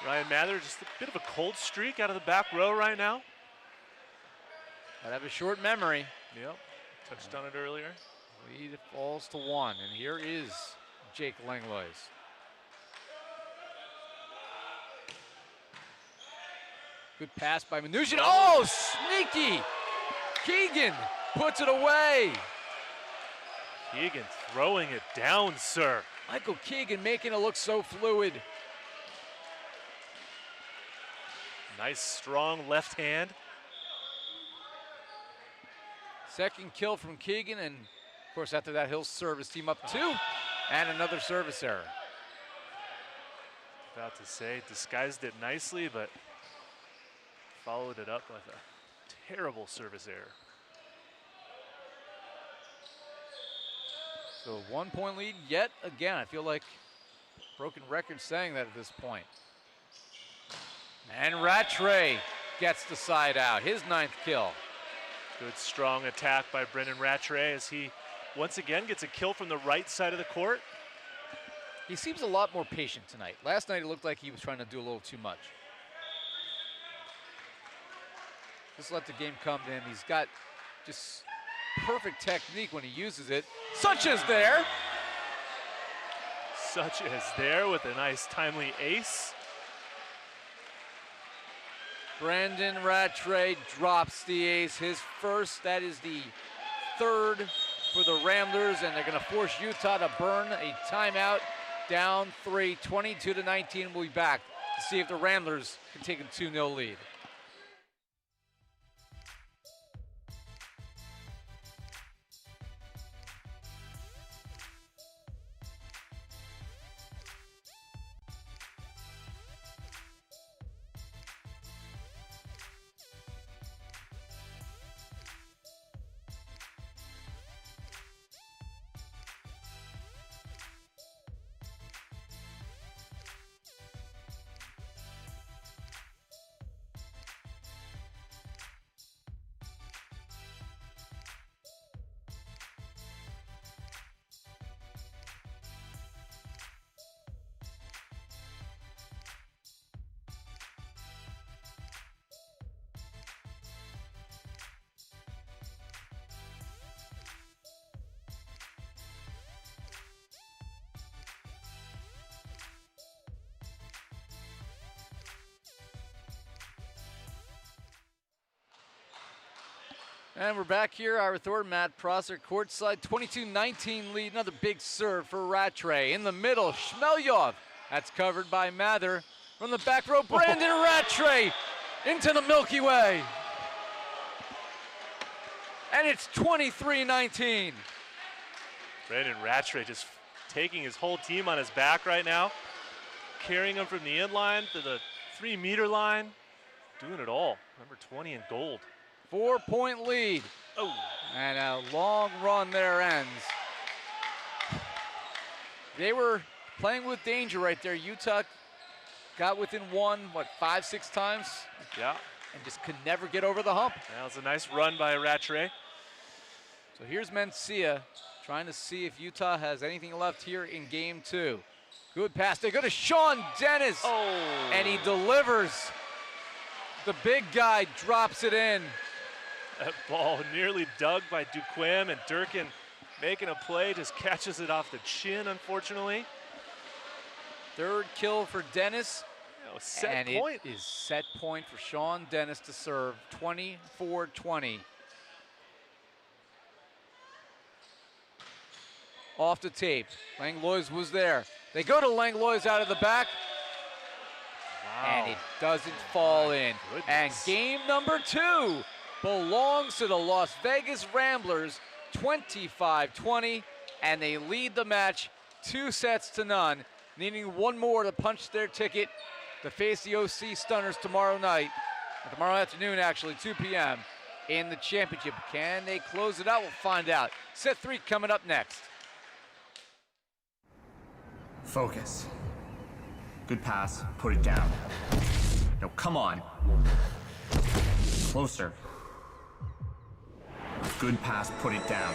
Ryan Mather, just a bit of a cold streak out of the back row right now. Gotta have a short memory. Yep, touched on it earlier. Lead falls to 1, and here is Jake Langlois. Good pass by Mnuchin. Oh, sneaky! Keegan puts it away. Keegan throwing it down, sir. Michael Keegan making it look so fluid. Nice, strong left hand. Second kill from Keegan, and of course after that he'll serve his team up 2, and another service error. About to say, disguised it nicely, but followed it up with a terrible service error. So 1-point lead yet again. I feel like broken record saying that at this point. And Rattray gets the side out, his 9th kill. Good strong attack by Brandon Rattray as he once again gets a kill from the right side of the court. He seems a lot more patient tonight. Last night it looked like he was trying to do a little too much. Just let the game come to him. He's got just perfect technique when he uses it. Such as there. Such as there with a nice timely ace. Brandon Rattray drops the ace, his first. That is the 3rd for the Ramblers, and they're going to force Utah to burn a timeout. Down 3, 22-19. We'll be back to see if the Ramblers can take a 2-0 lead. And we're back here. Ira Thor, Matt Prosser, courtside, 22-19 lead. Another big serve for Rattray. In the middle, Shmelyov. That's covered by Mather. From the back row, Brandon Rattray into the Milky Way. And it's 23-19. Brandon Rattray just taking his whole team on his back right now, carrying them from the inline to the 3-meter line, doing it all. Number 20 in gold. 4-point lead. Oh. And a long run there ends. They were playing with danger right there. Utah got within one, 5-6 times? Yeah. And just could never get over the hump. That was a nice run by Rattray. So here's Mencia trying to see if Utah has anything left here in game 2. Good pass. They go to Sean Dennis. Oh. And he delivers. The big guy drops it in. That ball nearly dug by Duquem, and Durkin making a play, just catches it off the chin, unfortunately. Third kill for Dennis. Set and point. It is set point for Sean Dennis to serve, 24-20. Off the tape. Langlois was there. They go to Langlois out of the back. Wow. And it doesn't fall in. Goodness. And game number 2 belongs to the Las Vegas Ramblers, 25-20, and they lead the match 2-0, needing one more to punch their ticket to face the OC Stunners tomorrow afternoon, actually, 2 p.m. in the championship. Can they close it out? We'll find out. Set 3 coming up next. Focus. Good pass, put it down. No, come on. Closer. Good pass, put it down.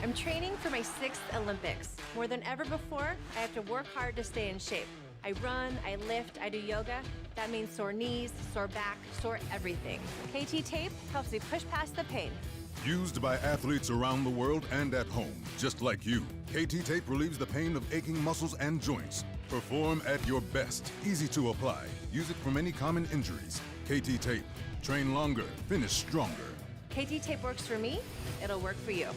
I'm training for my 6th Olympics. More than ever before, I have to work hard to stay in shape. I run, I lift, I do yoga. That means sore knees, sore back, sore everything. KT Tape helps me push past the pain. Used by athletes around the world and at home, just like you. KT Tape relieves the pain of aching muscles and joints. Perform at your best. Easy to apply. Use it for many common injuries. KT Tape. Train longer, finish stronger. KT Tape works for me, it'll work for you.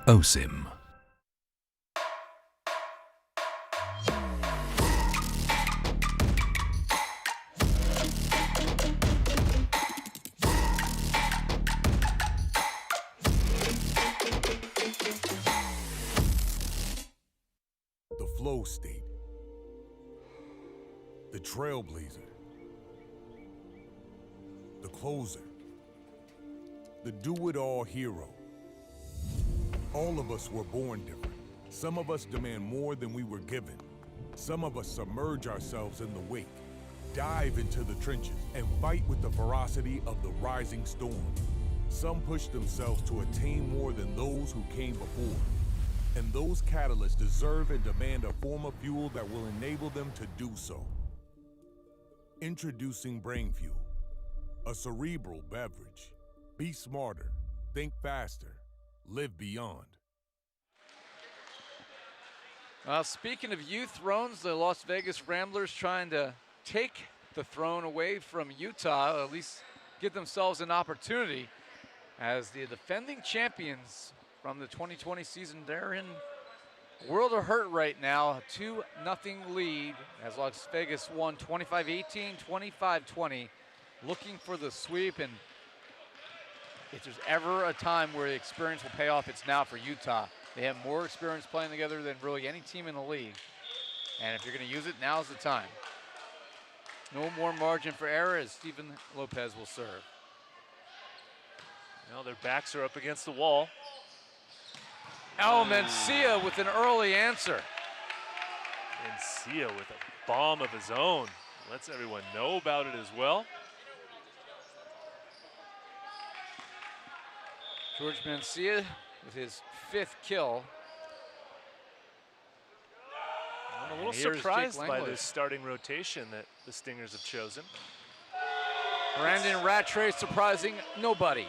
OSIM. The flow state. The trailblazer. The closer. The do-it-all hero. All of us were born different. Some of us demand more than we were given. Some of us submerge ourselves in the wake, dive into the trenches, and fight with the ferocity of the rising storm. Some push themselves to attain more than those who came before. And those catalysts deserve and demand a form of fuel that will enable them to do so. Introducing Brain Fuel, a cerebral beverage. Be smarter, think faster, live beyond. Well, speaking of youth thrones, the Las Vegas Ramblers trying to take the throne away from Utah, or at least give themselves an opportunity as the defending champions from the 2020 season. They're in world of hurt right now. A 2-0 lead as Las Vegas won 25-18, 25-20, looking for the sweep. And if there's ever a time where the experience will pay off, it's now for Utah. They have more experience playing together than really any team in the league. And if you're going to use it, now's the time. No more margin for error as Steven Lopez will serve. Well, their backs are up against the wall. Oh, Mencia with an early answer. Mencia with a bomb of his own. Lets everyone know about it as well. Jorge Mencia with his 5th kill. I'm a little surprised by this starting rotation that the Stingers have chosen. Brandon Rattray surprising nobody.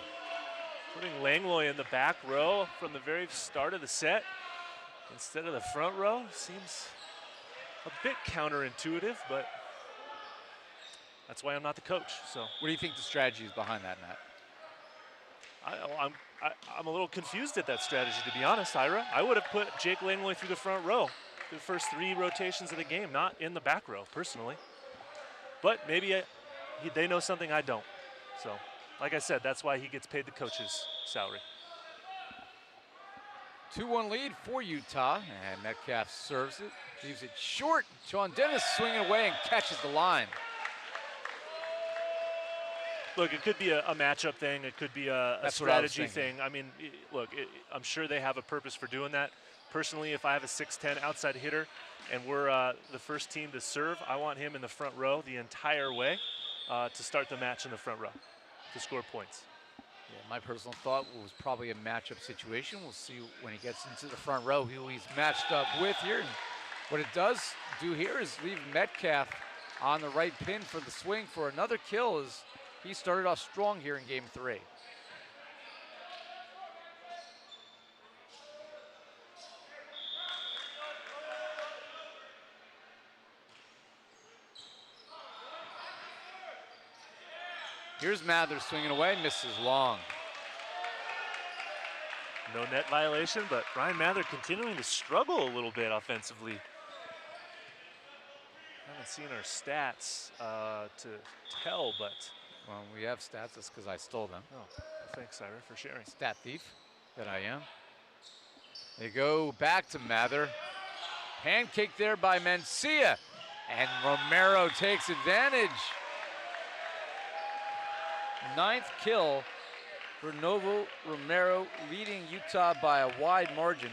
Putting Langlois in the back row from the very start of the set instead of the front row seems a bit counterintuitive, but that's why I'm not the coach. So, what do you think the strategy is behind that, Matt? I'm a little confused at that strategy, to be honest, Ira. I would have put Jake Langlois through the front row, the first 3 rotations of the game, not in the back row, personally. But maybe they know something I don't. So, like I said, that's why he gets paid the coach's salary. 2-1 lead for Utah, and Metcalf serves it, leaves it short. Sean Dennis swinging away and catches the line. Look, it could be a matchup thing. It could be a strategy thing. I mean, look, I'm sure they have a purpose for doing that. Personally, if I have a 6'10" outside hitter and we're the first team to serve, I want him in the front row the entire way to start the match in the front row, to score points. Yeah, my personal thought was probably a matchup situation. We'll see when he gets into the front row who he's matched up with here. And what it does do here is leave Metcalf on the right pin for the swing for another kill, as he started off strong here in game 3. Here's Mather swinging away, misses long. No net violation, but Ryan Mather continuing to struggle a little bit offensively. Haven't seen our stats to tell, but. Well, we have stats, that's because I stole them. Oh, thanks, Ira, for sharing. Stat thief that I am. They go back to Mather. Hand kick there by Mencia, and Romero takes advantage. 9th kill for Novo Romero, leading Utah by a wide margin,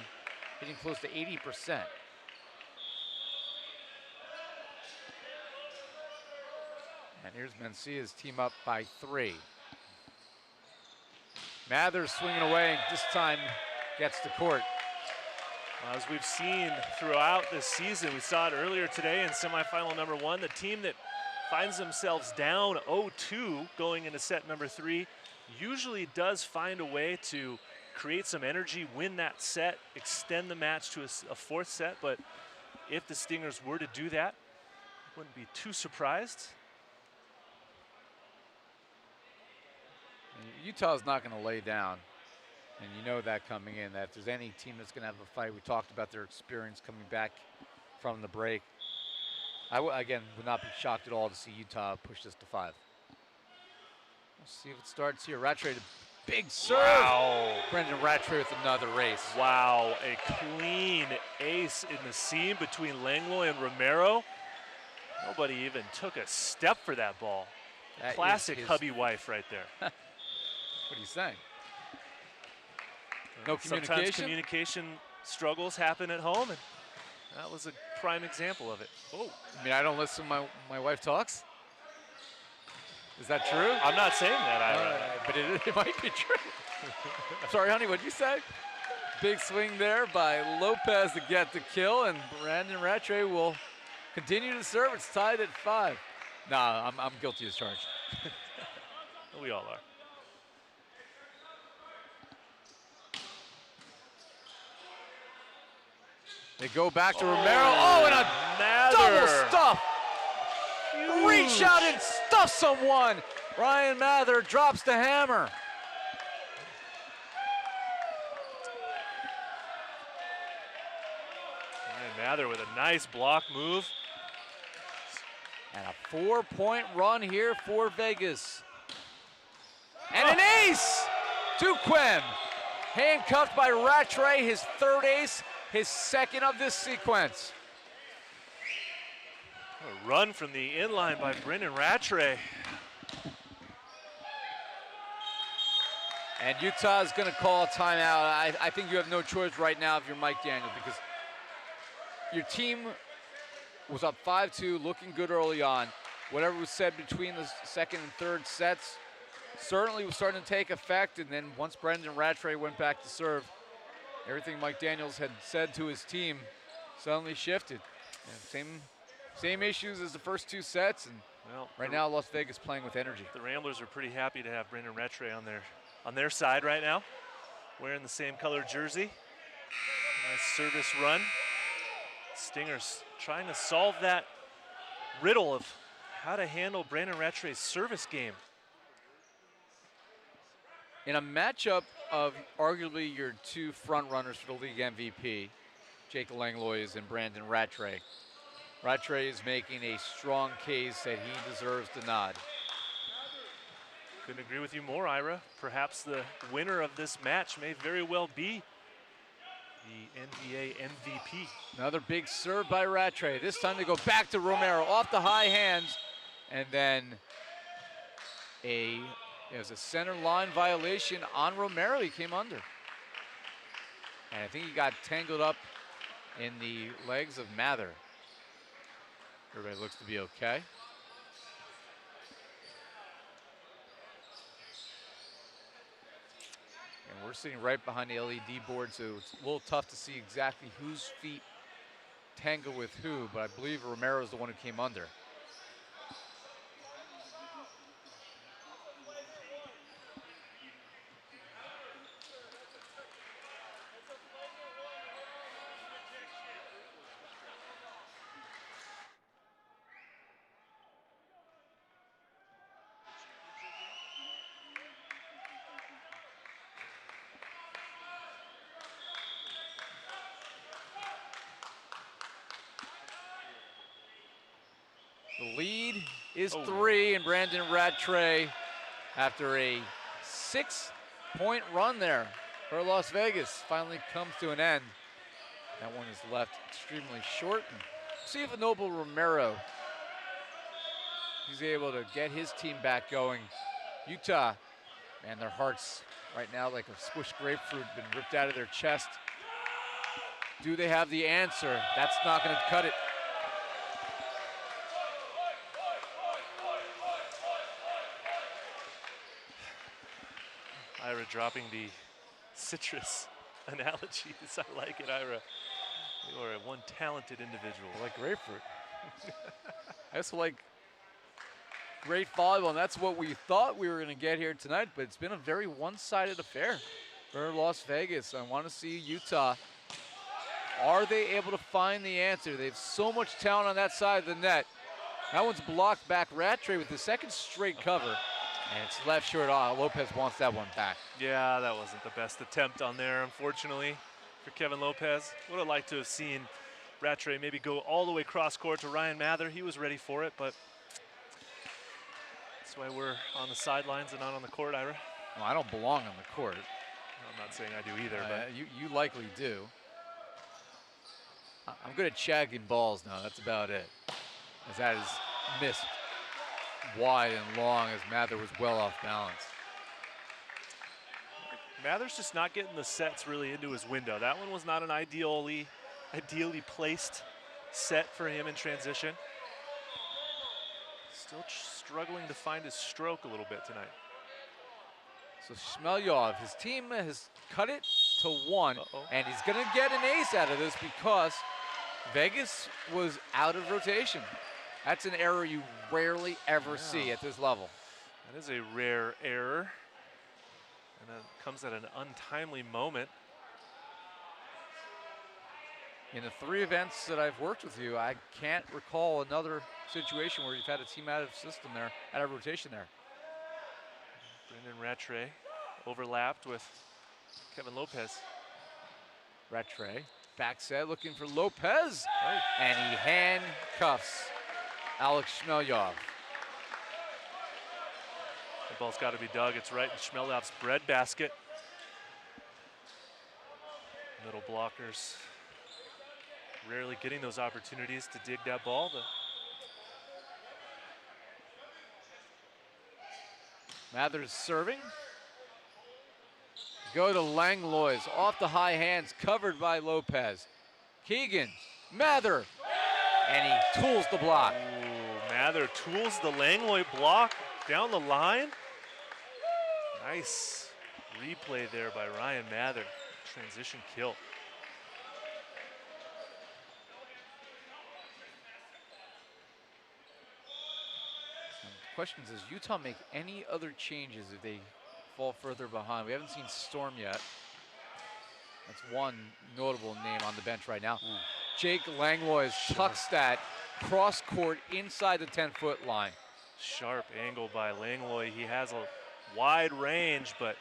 getting close to 80%. And here's Mencia's team up by 3. Mather swinging away, and this time gets to court. As we've seen throughout this season, we saw it earlier today in semifinal number 1, the team that finds themselves down 0-2 going into set number 3 usually does find a way to create some energy, win that set, extend the match to a 4th set. But if the Stingers were to do that, I wouldn't be too surprised. Utah's not going to lay down, and you know that coming in, that if there's any team that's going to have a fight, we talked about their experience coming back from the break. I, again, would not be shocked at all to see Utah push this to 5. Let's see if it starts here. Rattray, big serve. Wow. Brandon Rattray with another race. Wow, a clean ace in the seam between Langlois and Romero. Nobody even took a step for that ball. That classic hubby wife right there. What are you saying? No communication? Sometimes communication struggles happen at home, and that was a prime example of it. Oh, I mean, I don't listen when my wife talks? Is that true? I'm not saying that, but it might be true. Sorry, honey, what'd you say? Big swing there by Lopez to get the kill, and Brandon Rattray will continue to serve. It's tied at 5. Nah, I'm guilty as charged. We all are. They go back to Romero. Oh, and a double stuff. Reach out and stuff someone. Ryan Mather drops the hammer. Ryan Mather with a nice block move. And a 4-point run here for Vegas. And an ace to Quem. Handcuffed by Rattray, his third ace, his second of this sequence. A run from the inline by Brandon Rattray. And Utah is going to call a timeout. I think you have no choice right now if you're Mike Daniels, because your team was up 5-2, looking good early on. Whatever was said between the second and third sets certainly was starting to take effect, and then once Brandon Rattray went back to serve, everything Mike Daniels had said to his team suddenly shifted. And same issues as the first two sets, and well, right now Las Vegas playing with energy. The Ramblers are pretty happy to have Brandon Rattray on their side right now, wearing the same color jersey. Nice service run. Stingers trying to solve that riddle of how to handle Brandon Rattray's service game. In a matchup of arguably your two front runners for the league MVP, Jake Langlois and Brandon Rattray, Rattray is making a strong case that he deserves the nod. Couldn't agree with you more, Ira. Perhaps the winner of this match may very well be the NVA MVP. Another big serve by Rattray. This time they go back to Romero off the high hands, and then there's a center line violation on Romero. He came under. And I think he got tangled up in the legs of Mather. Everybody looks to be okay. And we're sitting right behind the LED board, so it's a little tough to see exactly whose feet tangle with who, but I believe Romero's the one who came under. The lead is 3, and Brandon Rattray, after a 6-point run there for Las Vegas, finally comes to an end. That one is left extremely short. And see if Noble Romero, he's able to get his team back going. Utah, man, their hearts right now like a squished grapefruit, been ripped out of their chest. Do they have the answer? That's not going to cut it. Ira dropping the citrus analogies. I like it, Ira. You are one talented individual. I like grapefruit. I also like great volleyball, and that's what we thought we were going to get here tonight, but it's been a very one-sided affair for Las Vegas. I want to see Utah. Are they able to find the answer? They have so much talent on that side of the net. That one's blocked back. Rattray with the second straight cover. And it's left short. Lopez wants that one back. Yeah, that wasn't the best attempt on there, unfortunately, for Kevin Lopez. Would have liked to have seen Rattray maybe go all the way cross court to Ryan Mather. He was ready for it, but that's why we're on the sidelines and not on the court, Ira. Well, I don't belong on the court. I'm not saying I do either, but you likely do. I'm good at shagging balls now. That's about it. As that is missed wide and long as Mather was well off balance. Mather's just not getting the sets really into his window. That one was not an ideally placed set for him in transition. Still struggling to find his stroke a little bit tonight. So Shmelyov, his team has cut it to 1, and he's going to get an ace out of this because Vegas was out of rotation. That's an error you rarely ever see at this level. That is a rare error, and that comes at an untimely moment. In the 3 events that I've worked with you, I can't recall another situation where you've had a team out of system there, out of rotation there. Brandon Rattray overlapped with Kevin Lopez. Rattray, back set, looking for Lopez, and he handcuffs Alex Shmelyov. The ball's got to be dug. It's right in Shmelyov's breadbasket. Middle blockers rarely getting those opportunities to dig that ball. Mathers serving. Go to Langlois, off the high hands, covered by Lopez. Keegan, Mather, and he tools the block. Ooh, Mather tools the Langlois block down the line. Nice replay there by Ryan Mather. Transition kill. The question is, does Utah make any other changes if they fall further behind? We haven't seen Storm yet. That's one notable name on the bench right now. Jake Langlois tucks that cross court inside the 10-foot line. Sharp angle by Langlois. He has a wide range, but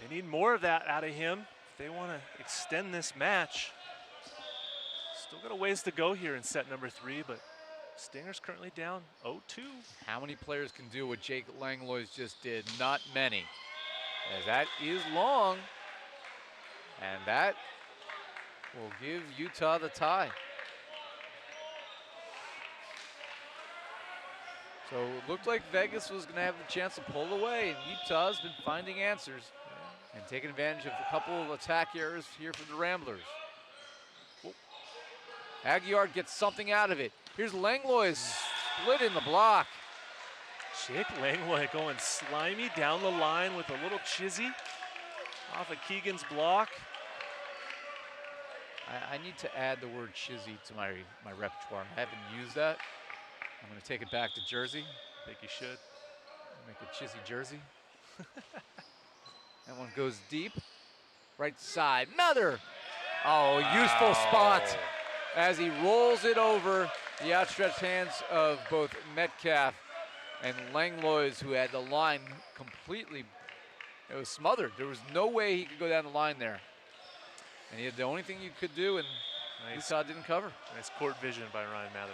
they need more of that out of him if they want to extend this match. Still got a ways to go here in set number 3, but Stingers currently down 0-2. How many players can do what Jake Langlois just did? Not many. As that is long, and that will give Utah the tie. So it looked like Vegas was going to have the chance to pull away, and Utah's been finding answers and taking advantage of a couple of attack errors here for the Ramblers. Aguiar gets something out of it. Here's Langlois split in the block. Jake Langlois going slimy down the line with a little chizzy off of Keegan's block. I need to add the word chizzy to my repertoire. I haven't used that. I'm going to take it back to Jersey. I think you should. Make a chizzy jersey. That one goes deep. Right side. Mather. Oh, useful spot as he rolls it over the outstretched hands of both Metcalf and Langlois, who had the line completely, it was smothered. There was no way he could go down the line there. And he had the only thing you could do, and Utah didn't cover. Nice court vision by Ryan Mather.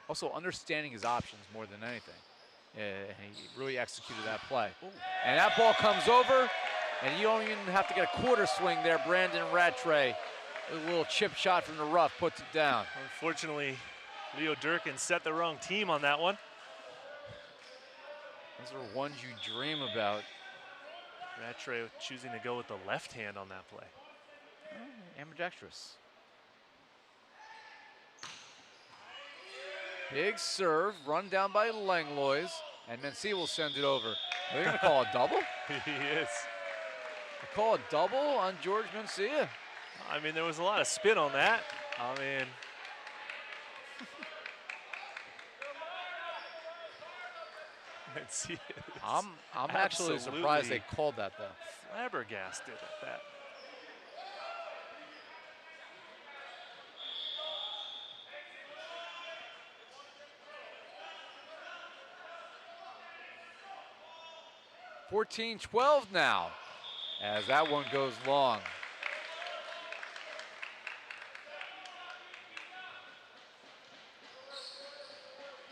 Also understanding his options more than anything. And he really executed that play. Ooh. And that ball comes over, and you don't even have to get a quarter swing there. Brandon Rattray, a little chip shot from the rough, puts it down. Unfortunately, Leo Durkin set the wrong team on that one. Those are ones you dream about. Rattray choosing to go with the left hand on that play. Ambidextrous. Big serve, run down by Langlois, and Mencia will send it over. Are they going to call a double? He is. They call a double on Jorge Mencia. I mean, there was a lot of spin on that. I mean, Mencia. I'm actually surprised they called that though. Flabbergasted at that. $14-12 now, as that one goes long.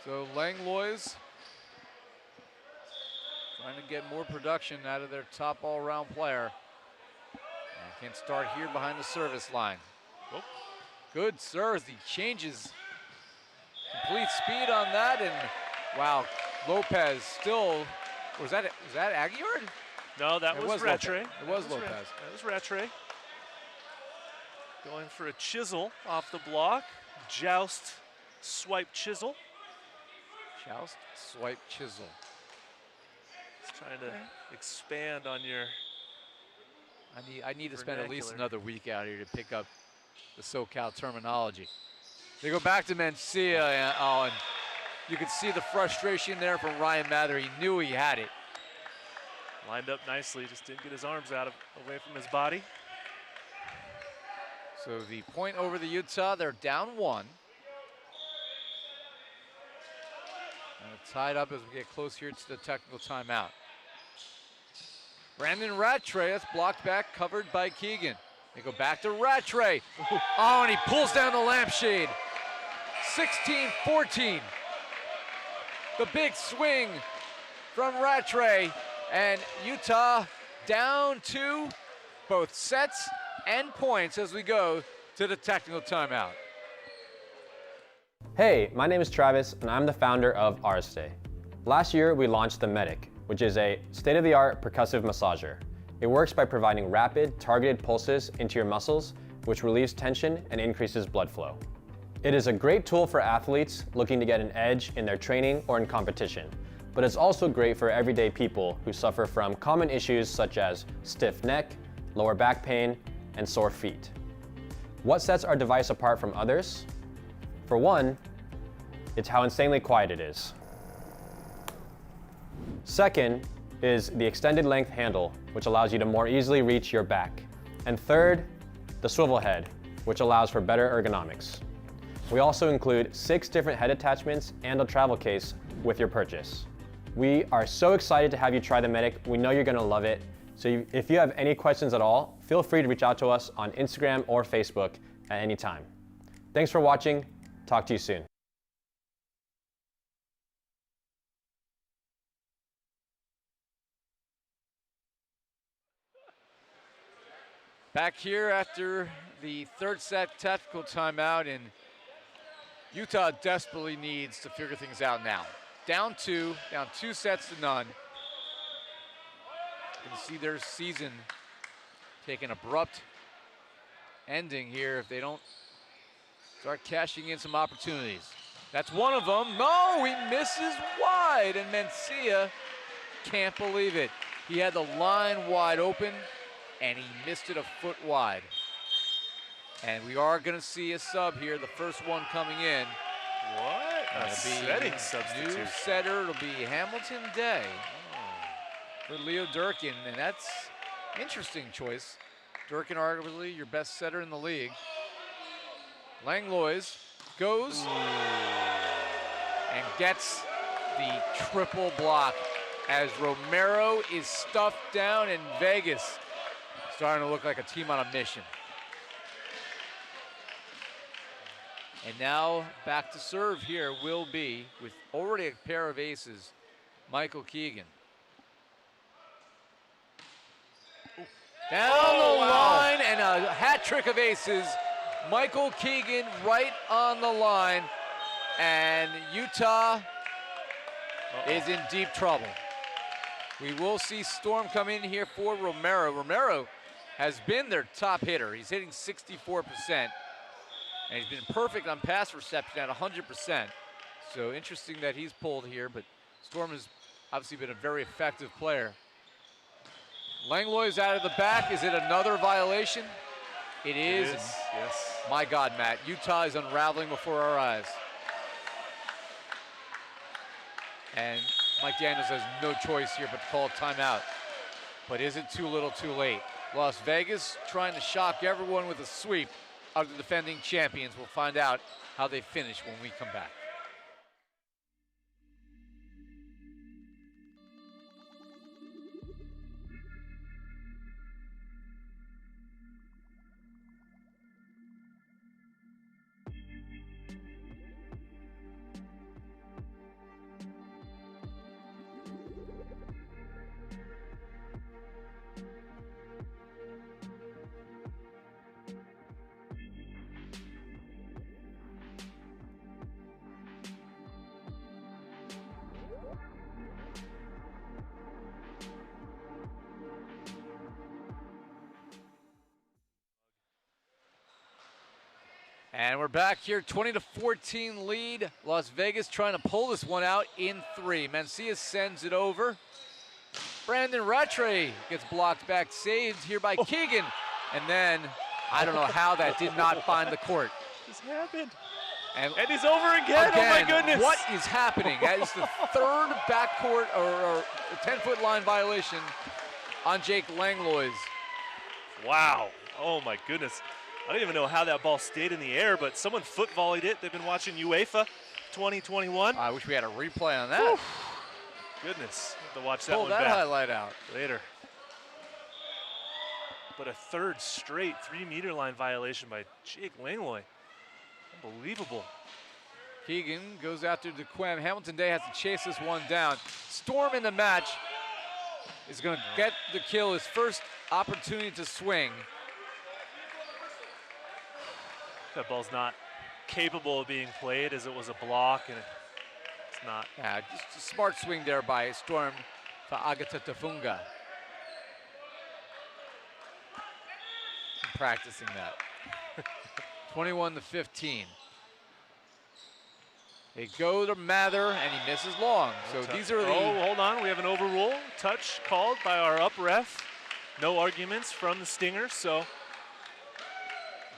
So Langlois trying to get more production out of their top all-around player. And can start here behind the service line. Oh, good serve. He changes complete speed on that, and wow, Lopez still. Was that Aguiar? No, that was Rattray. It was Lopez. That was Rattray. Going for a chisel off the block. Joust, swipe, chisel. Joust, swipe, chisel. Just trying to expand on your. I need to spend at least another week out here to pick up the SoCal terminology. They go back to Mencia, and you could see the frustration there from Ryan Mather. He knew he had it. Lined up nicely, just didn't get his arms away from his body. So the point over the Utah, they're down 1. And tied up as we get close here to the technical timeout. Brandon Rattray, that's blocked back, covered by Keegan. They go back to Rattray. Oh, and he pulls down the lampshade. 16-14. The big swing from Rattray, and Utah down 2, both sets and points as we go to the technical timeout. Hey, my name is Travis, and I'm the founder of Arste. Last year, we launched the Medic, which is a state-of-the-art percussive massager. It works by providing rapid, targeted pulses into your muscles, which relieves tension and increases blood flow. It is a great tool for athletes looking to get an edge in their training or in competition, but it's also great for everyday people who suffer from common issues such as stiff neck, lower back pain, and sore feet. What sets our device apart from others? For one, it's how insanely quiet it is. Second is the extended length handle, which allows you to more easily reach your back. And third, the swivel head, which allows for better ergonomics. We also include 6 different head attachments and a travel case with your purchase. We are so excited to have you try the Medic. We know you're gonna love it. So if you have any questions at all, feel free to reach out to us on Instagram or Facebook at any time. Thanks for watching. Talk to you soon. Back here after the third set tactical timeout, and Utah desperately needs to figure things out now. Down 2 sets to none. You can see their season take an abrupt ending here if they don't start cashing in some opportunities. That's one of them. No, he misses wide, and Mencia can't believe it. He had the line wide open, and he missed it a foot wide. And we are going to see a sub here, the first one coming in. What a setting substitution. New setter, it'll be Hamilton Day for Leo Durkin, and that's interesting choice. Durkin arguably your best setter in the league. Langlois goes and gets the triple block as Romero is stuffed down, and Vegas starting to look like a team on a mission. And now back to serve here will be, with already a pair of aces, Michael Keegan. Down the line, and a hat trick of aces. Michael Keegan right on the line, and Utah is in deep trouble. We will see Storm come in here for Romero. Romero has been their top hitter. He's hitting 64%, and he's been perfect on pass reception at 100%. So interesting that he's pulled here, but Storm has obviously been a very effective player. Langlois out of the back. Is it another violation? It is. Yes. My God, Matt, Utah is unraveling before our eyes. And Mike Daniels has no choice here but to call a timeout. But is it too little too late? Las Vegas trying to shock everyone with a sweep of the defending champions. We'll find out how they finish when we come back. And we're back here, 20-14 lead. Las Vegas trying to pull this one out in 3. Mencia sends it over. Brandon Rattray gets blocked back, saved here by Keegan. And then, I don't know how that did not find the court. This happened. And he's over again. Oh my goodness. What is happening? That is the third backcourt or 10-foot line violation on Jake Langlois. Wow. Oh my goodness. I don't even know how that ball stayed in the air, but someone foot volleyed it. They've been watching UEFA 2021. I wish we had a replay on that. Goodness, have to watch that Pull one that back highlight out. later. But a third straight 3-meter line violation by Jake Langlois. Unbelievable. Keegan goes after DeQuem. Hamilton Day has to chase this one down. Storm in the match is going to get the kill, his first opportunity to swing. That ball's not capable of being played as it was a block, and it's not. Yeah, just a smart swing there by Storm for Agata Tafunga. Practicing that. 21-15. They go to Mather, and he misses long. So these are the... Oh, hold on. We have an overrule. Touch called by our up ref. No arguments from the Stingers, so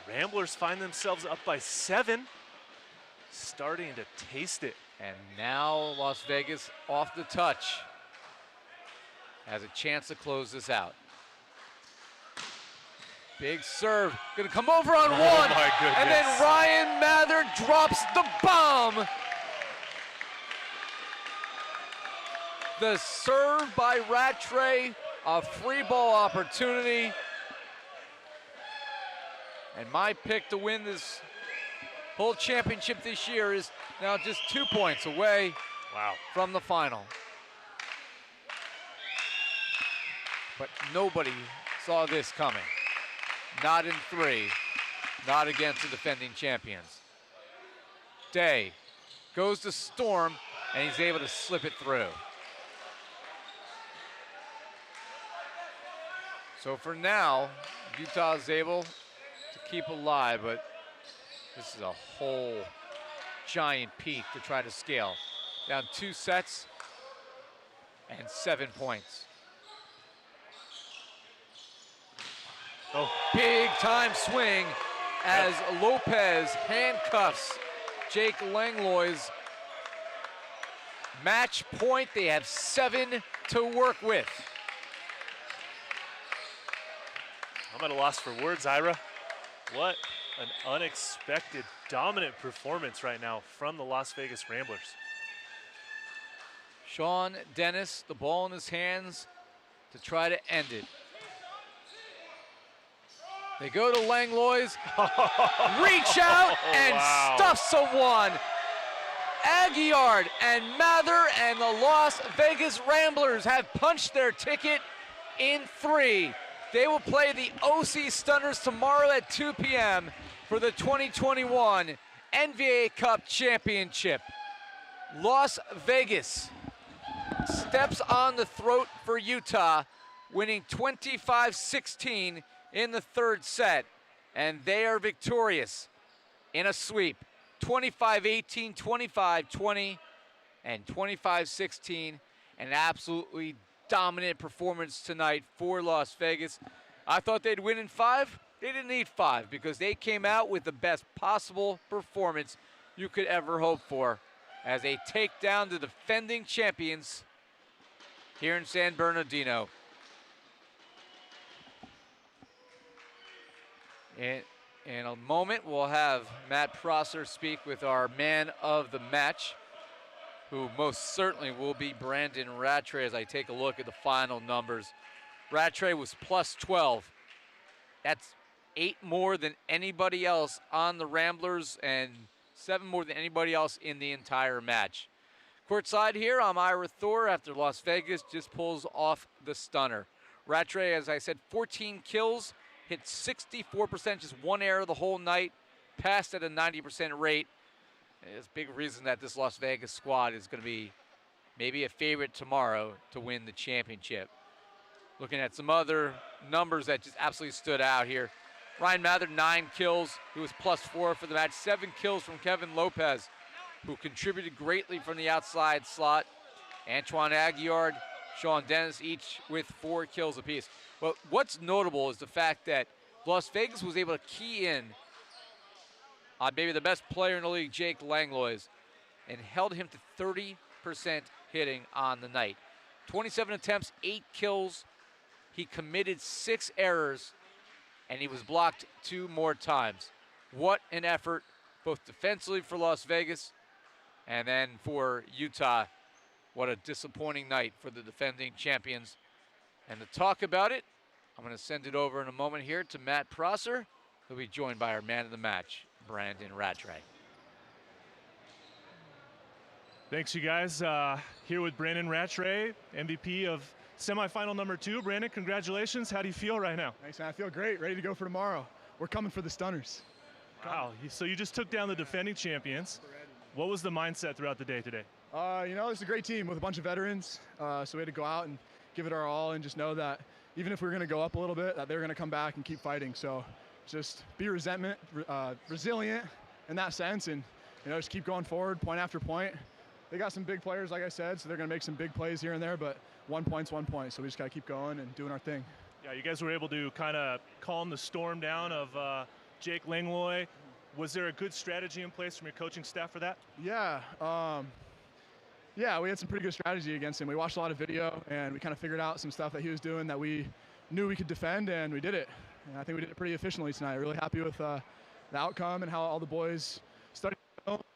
Ramblers find themselves up by 7. Starting to taste it. And now Las Vegas off the touch. Has a chance to close this out. Big serve, gonna come over on one. My goodness. And then Ryan Mather drops the bomb. The serve by Rattray, a free ball opportunity. And my pick to win this whole championship this year is now just 2 points away from the final. But nobody saw this coming. Not in 3, not against the defending champions. Day goes to Storm, and he's able to slip it through. So for now, Utah is able to keep alive, but this is a whole giant peak to try to scale. Down 2 sets and 7 points. Oh. Big time swing as Lopez handcuffs Jake Langlois. Match point, they have 7 to work with. I'm at a loss for words, Ira. What an unexpected, dominant performance right now from the Las Vegas Ramblers. Sean Dennis, the ball in his hands to try to end it. They go to Langlois, reach out and stuff someone. Aguiard and Mather and the Las Vegas Ramblers have punched their ticket in 3. They will play the OC Stunners tomorrow at 2 p.m. for the 2021 NVA Cup Championship. Las Vegas steps on the throat for Utah, winning 25-16 in the 3rd set, and they are victorious in a sweep. 25-18, 25-20, and 25-16. An absolutely dominant performance tonight for Las Vegas. I thought they'd win in 5. They didn't need 5 because they came out with the best possible performance you could ever hope for as they take down the defending champions here in San Bernardino. In a moment, we'll have Matt Prosser speak with our man of the match, who most certainly will be Brandon Rattray as I take a look at the final numbers. Rattray was plus 12. That's 8 more than anybody else on the Ramblers and 7 more than anybody else in the entire match. Courtside here, I'm Ira Thor after Las Vegas just pulls off the stunner. Rattray, as I said, 14 kills, hit 64%, just 1 error the whole night, passed at a 90% rate. It's a big reason that this Las Vegas squad is going to be maybe a favorite tomorrow to win the championship. Looking at some other numbers that just absolutely stood out here. Ryan Mather, 9 kills. He was plus 4 for the match. 7 kills from Kevin Lopez, who contributed greatly from the outside slot. Antoine Aguiard, Sean Dennis, each with 4 kills apiece. But what's notable is the fact that Las Vegas was able to key in on maybe the best player in the league, Jake Langlois, and held him to 30% hitting on the night. 27 attempts, 8 kills. He committed 6 errors, and he was blocked 2 more times. What an effort, both defensively for Las Vegas and then for Utah. What a disappointing night for the defending champions. And to talk about it, I'm going to send it over in a moment here to Matt Prosser, who'll be joined by our man of the match, Brandon Rattray. Thanks, you guys. Here with Brandon Rattray, MVP of semifinal number 2. Brandon, congratulations. How do you feel right now? Thanks, man. I feel great. Ready to go for tomorrow. We're coming for the Stunners. Wow. So you just took down the defending champions. What was the mindset throughout the day today? You know, it's a great team with a bunch of veterans. So we had to go out and give it our all and just know that even if we were going to go up a little bit, that they were going to come back and keep fighting. So just be resilient in that sense, and you know, just keep going forward, point after point. They got some big players, like I said, so they're going to make some big plays here and there, but 1 point's 1 point, so we just got to keep going and doing our thing. Yeah, you guys were able to kind of calm the storm down of Jake Langlois. Was there a good strategy in place from your coaching staff for that? Yeah, we had some pretty good strategy against him. We watched a lot of video, and we kind of figured out some stuff that he was doing that we knew we could defend, and we did it. And I think we did it pretty efficiently tonight. Really happy with the outcome and how all the boys studied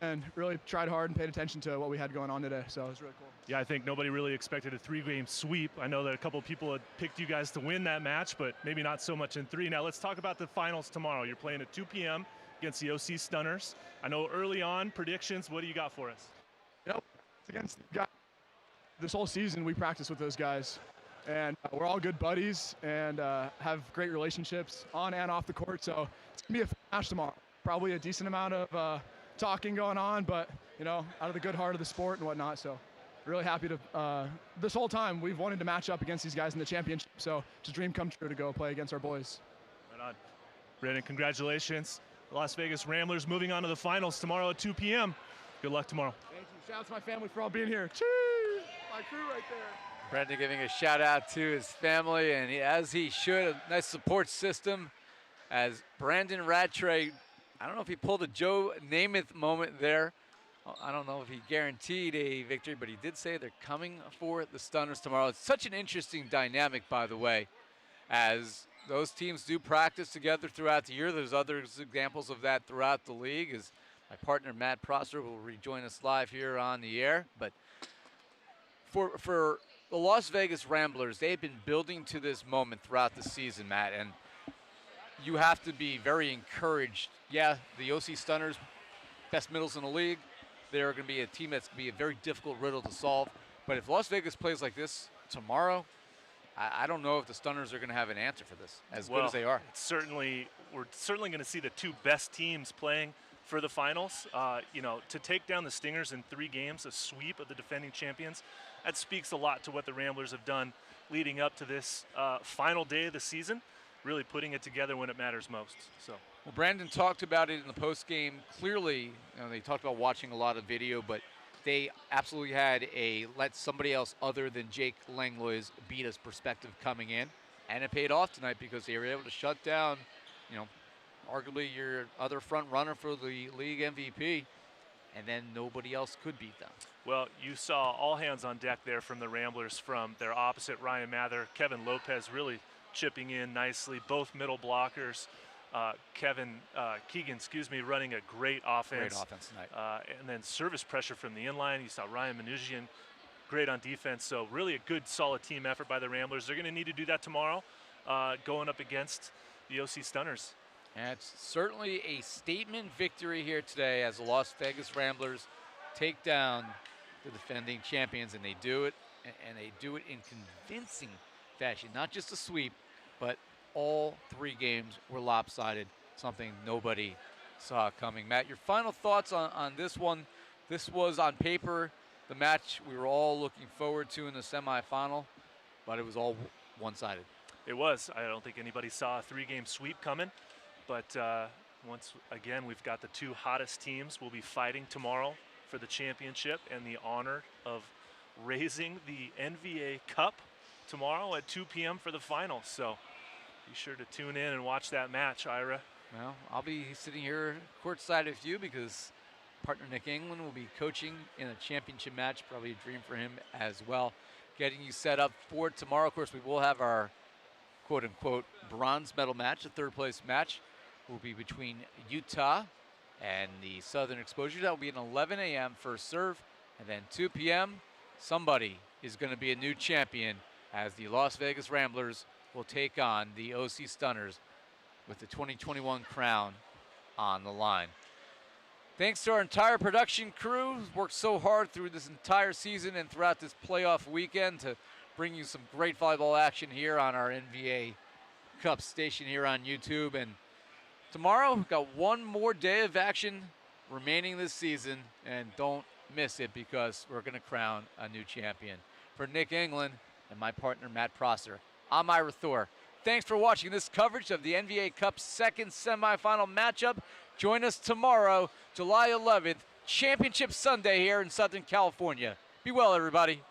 and really tried hard and paid attention to what we had going on today. So it was really cool. Yeah, I think nobody really expected a 3-game sweep. I know that a couple of people had picked you guys to win that match, but maybe not so much in 3. Now let's talk about the finals tomorrow. You're playing at 2 p.m. against the OC Stunners. I know early on, predictions, what do you got for us? You know, against the guys. This whole season we practice with those guys, and we're all good buddies and have great relationships on and off the court. So it's gonna be a fun match tomorrow. Probably a decent amount of talking going on, but you know, out of the good heart of the sport and whatnot. So really happy to this whole time we've wanted to match up against these guys in the championship. So it's a dream come true to go play against our boys. Right on. Brandon, congratulations. Las Vegas Ramblers moving on to the finals tomorrow at 2 p.m. Good luck tomorrow. Thank you. Shout out to my family for all being here. Cheers! My crew right there. Brandon giving a shout out to his family, and as he should, a nice support system. As Brandon Rattray, I don't know if he pulled a Joe Namath moment there. I don't know if he guaranteed a victory, but he did say they're coming for the Stunners tomorrow. It's such an interesting dynamic, by the way, as those teams do practice together throughout the year. There's other examples of that throughout the league, as my partner Matt Prosser will rejoin us live here on the air. But for the Las Vegas Ramblers, they've been building to this moment throughout the season, Matt, and you have to be very encouraged. Yeah, the OC Stunners, best middles in the league. They're going to be a team that's going to be a very difficult riddle to solve. But if Las Vegas plays like this tomorrow, I don't know if the Stunners are going to have an answer for this, as good as they are. We're certainly going to see the 2 best teams playing for the finals. You know, to take down the Stingers in 3 games, a sweep of the defending champions, that speaks a lot to what the Ramblers have done leading up to this final day of the season, really putting it together when it matters most. So. Well, Brandon talked about it in the post-game. Clearly, you know, they talked about watching a lot of video, but they absolutely had a let somebody else other than Jake Langlois beat us perspective coming in, and it paid off tonight because they were able to shut down, you know, arguably your other front runner for the league MVP, and then nobody else could beat them. Well, you saw all hands on deck there from the Ramblers, from their opposite Ryan Mather, Kevin Lopez really chipping in nicely, both middle blockers. Keegan, running a great offense. Great offense tonight. And then service pressure from the inline. You saw Ryan Manouchian, great on defense. So really a good, solid team effort by the Ramblers. They're going to need to do that tomorrow, going up against the OC Stunners. And it's certainly a statement victory here today as the Las Vegas Ramblers take down the defending champions, and they do it, and they do it in convincing fashion. Not just a sweep, but all 3 games were lopsided, something nobody saw coming. Matt, your final thoughts on this one. This was, on paper, the match we were all looking forward to in the semifinal, but it was all one-sided. It was. I don't think anybody saw a 3-game sweep coming, but once again, we've got the 2 hottest teams. We'll be fighting tomorrow for the championship and the honor of raising the NVA Cup tomorrow at 2 p.m. for the finals. So be sure to tune in and watch that match, Ira. Well, I'll be sitting here courtside with you because partner Nick England will be coaching in a championship match, probably a dream for him as well. Getting you set up for tomorrow. Of course, we will have our quote-unquote bronze medal match. The third place match will be between Utah and the Southern Exposure. That will be an 11 a.m. first serve, and then 2 p.m. somebody is going to be a new champion as the Las Vegas Ramblers will take on the OC Stunners with the 2021 crown on the line. Thanks to our entire production crew who's worked so hard through this entire season and throughout this playoff weekend to bring you some great volleyball action here on our NVA Cup station here on YouTube. And tomorrow, we've got one more day of action remaining this season, and don't miss it because we're going to crown a new champion. For Nick England and my partner Matt Prosser, I'm Ira Thor. Thanks for watching this coverage of the NVA Cup's second semifinal matchup. Join us tomorrow, July 11th, Championship Sunday here in Southern California. Be well, everybody.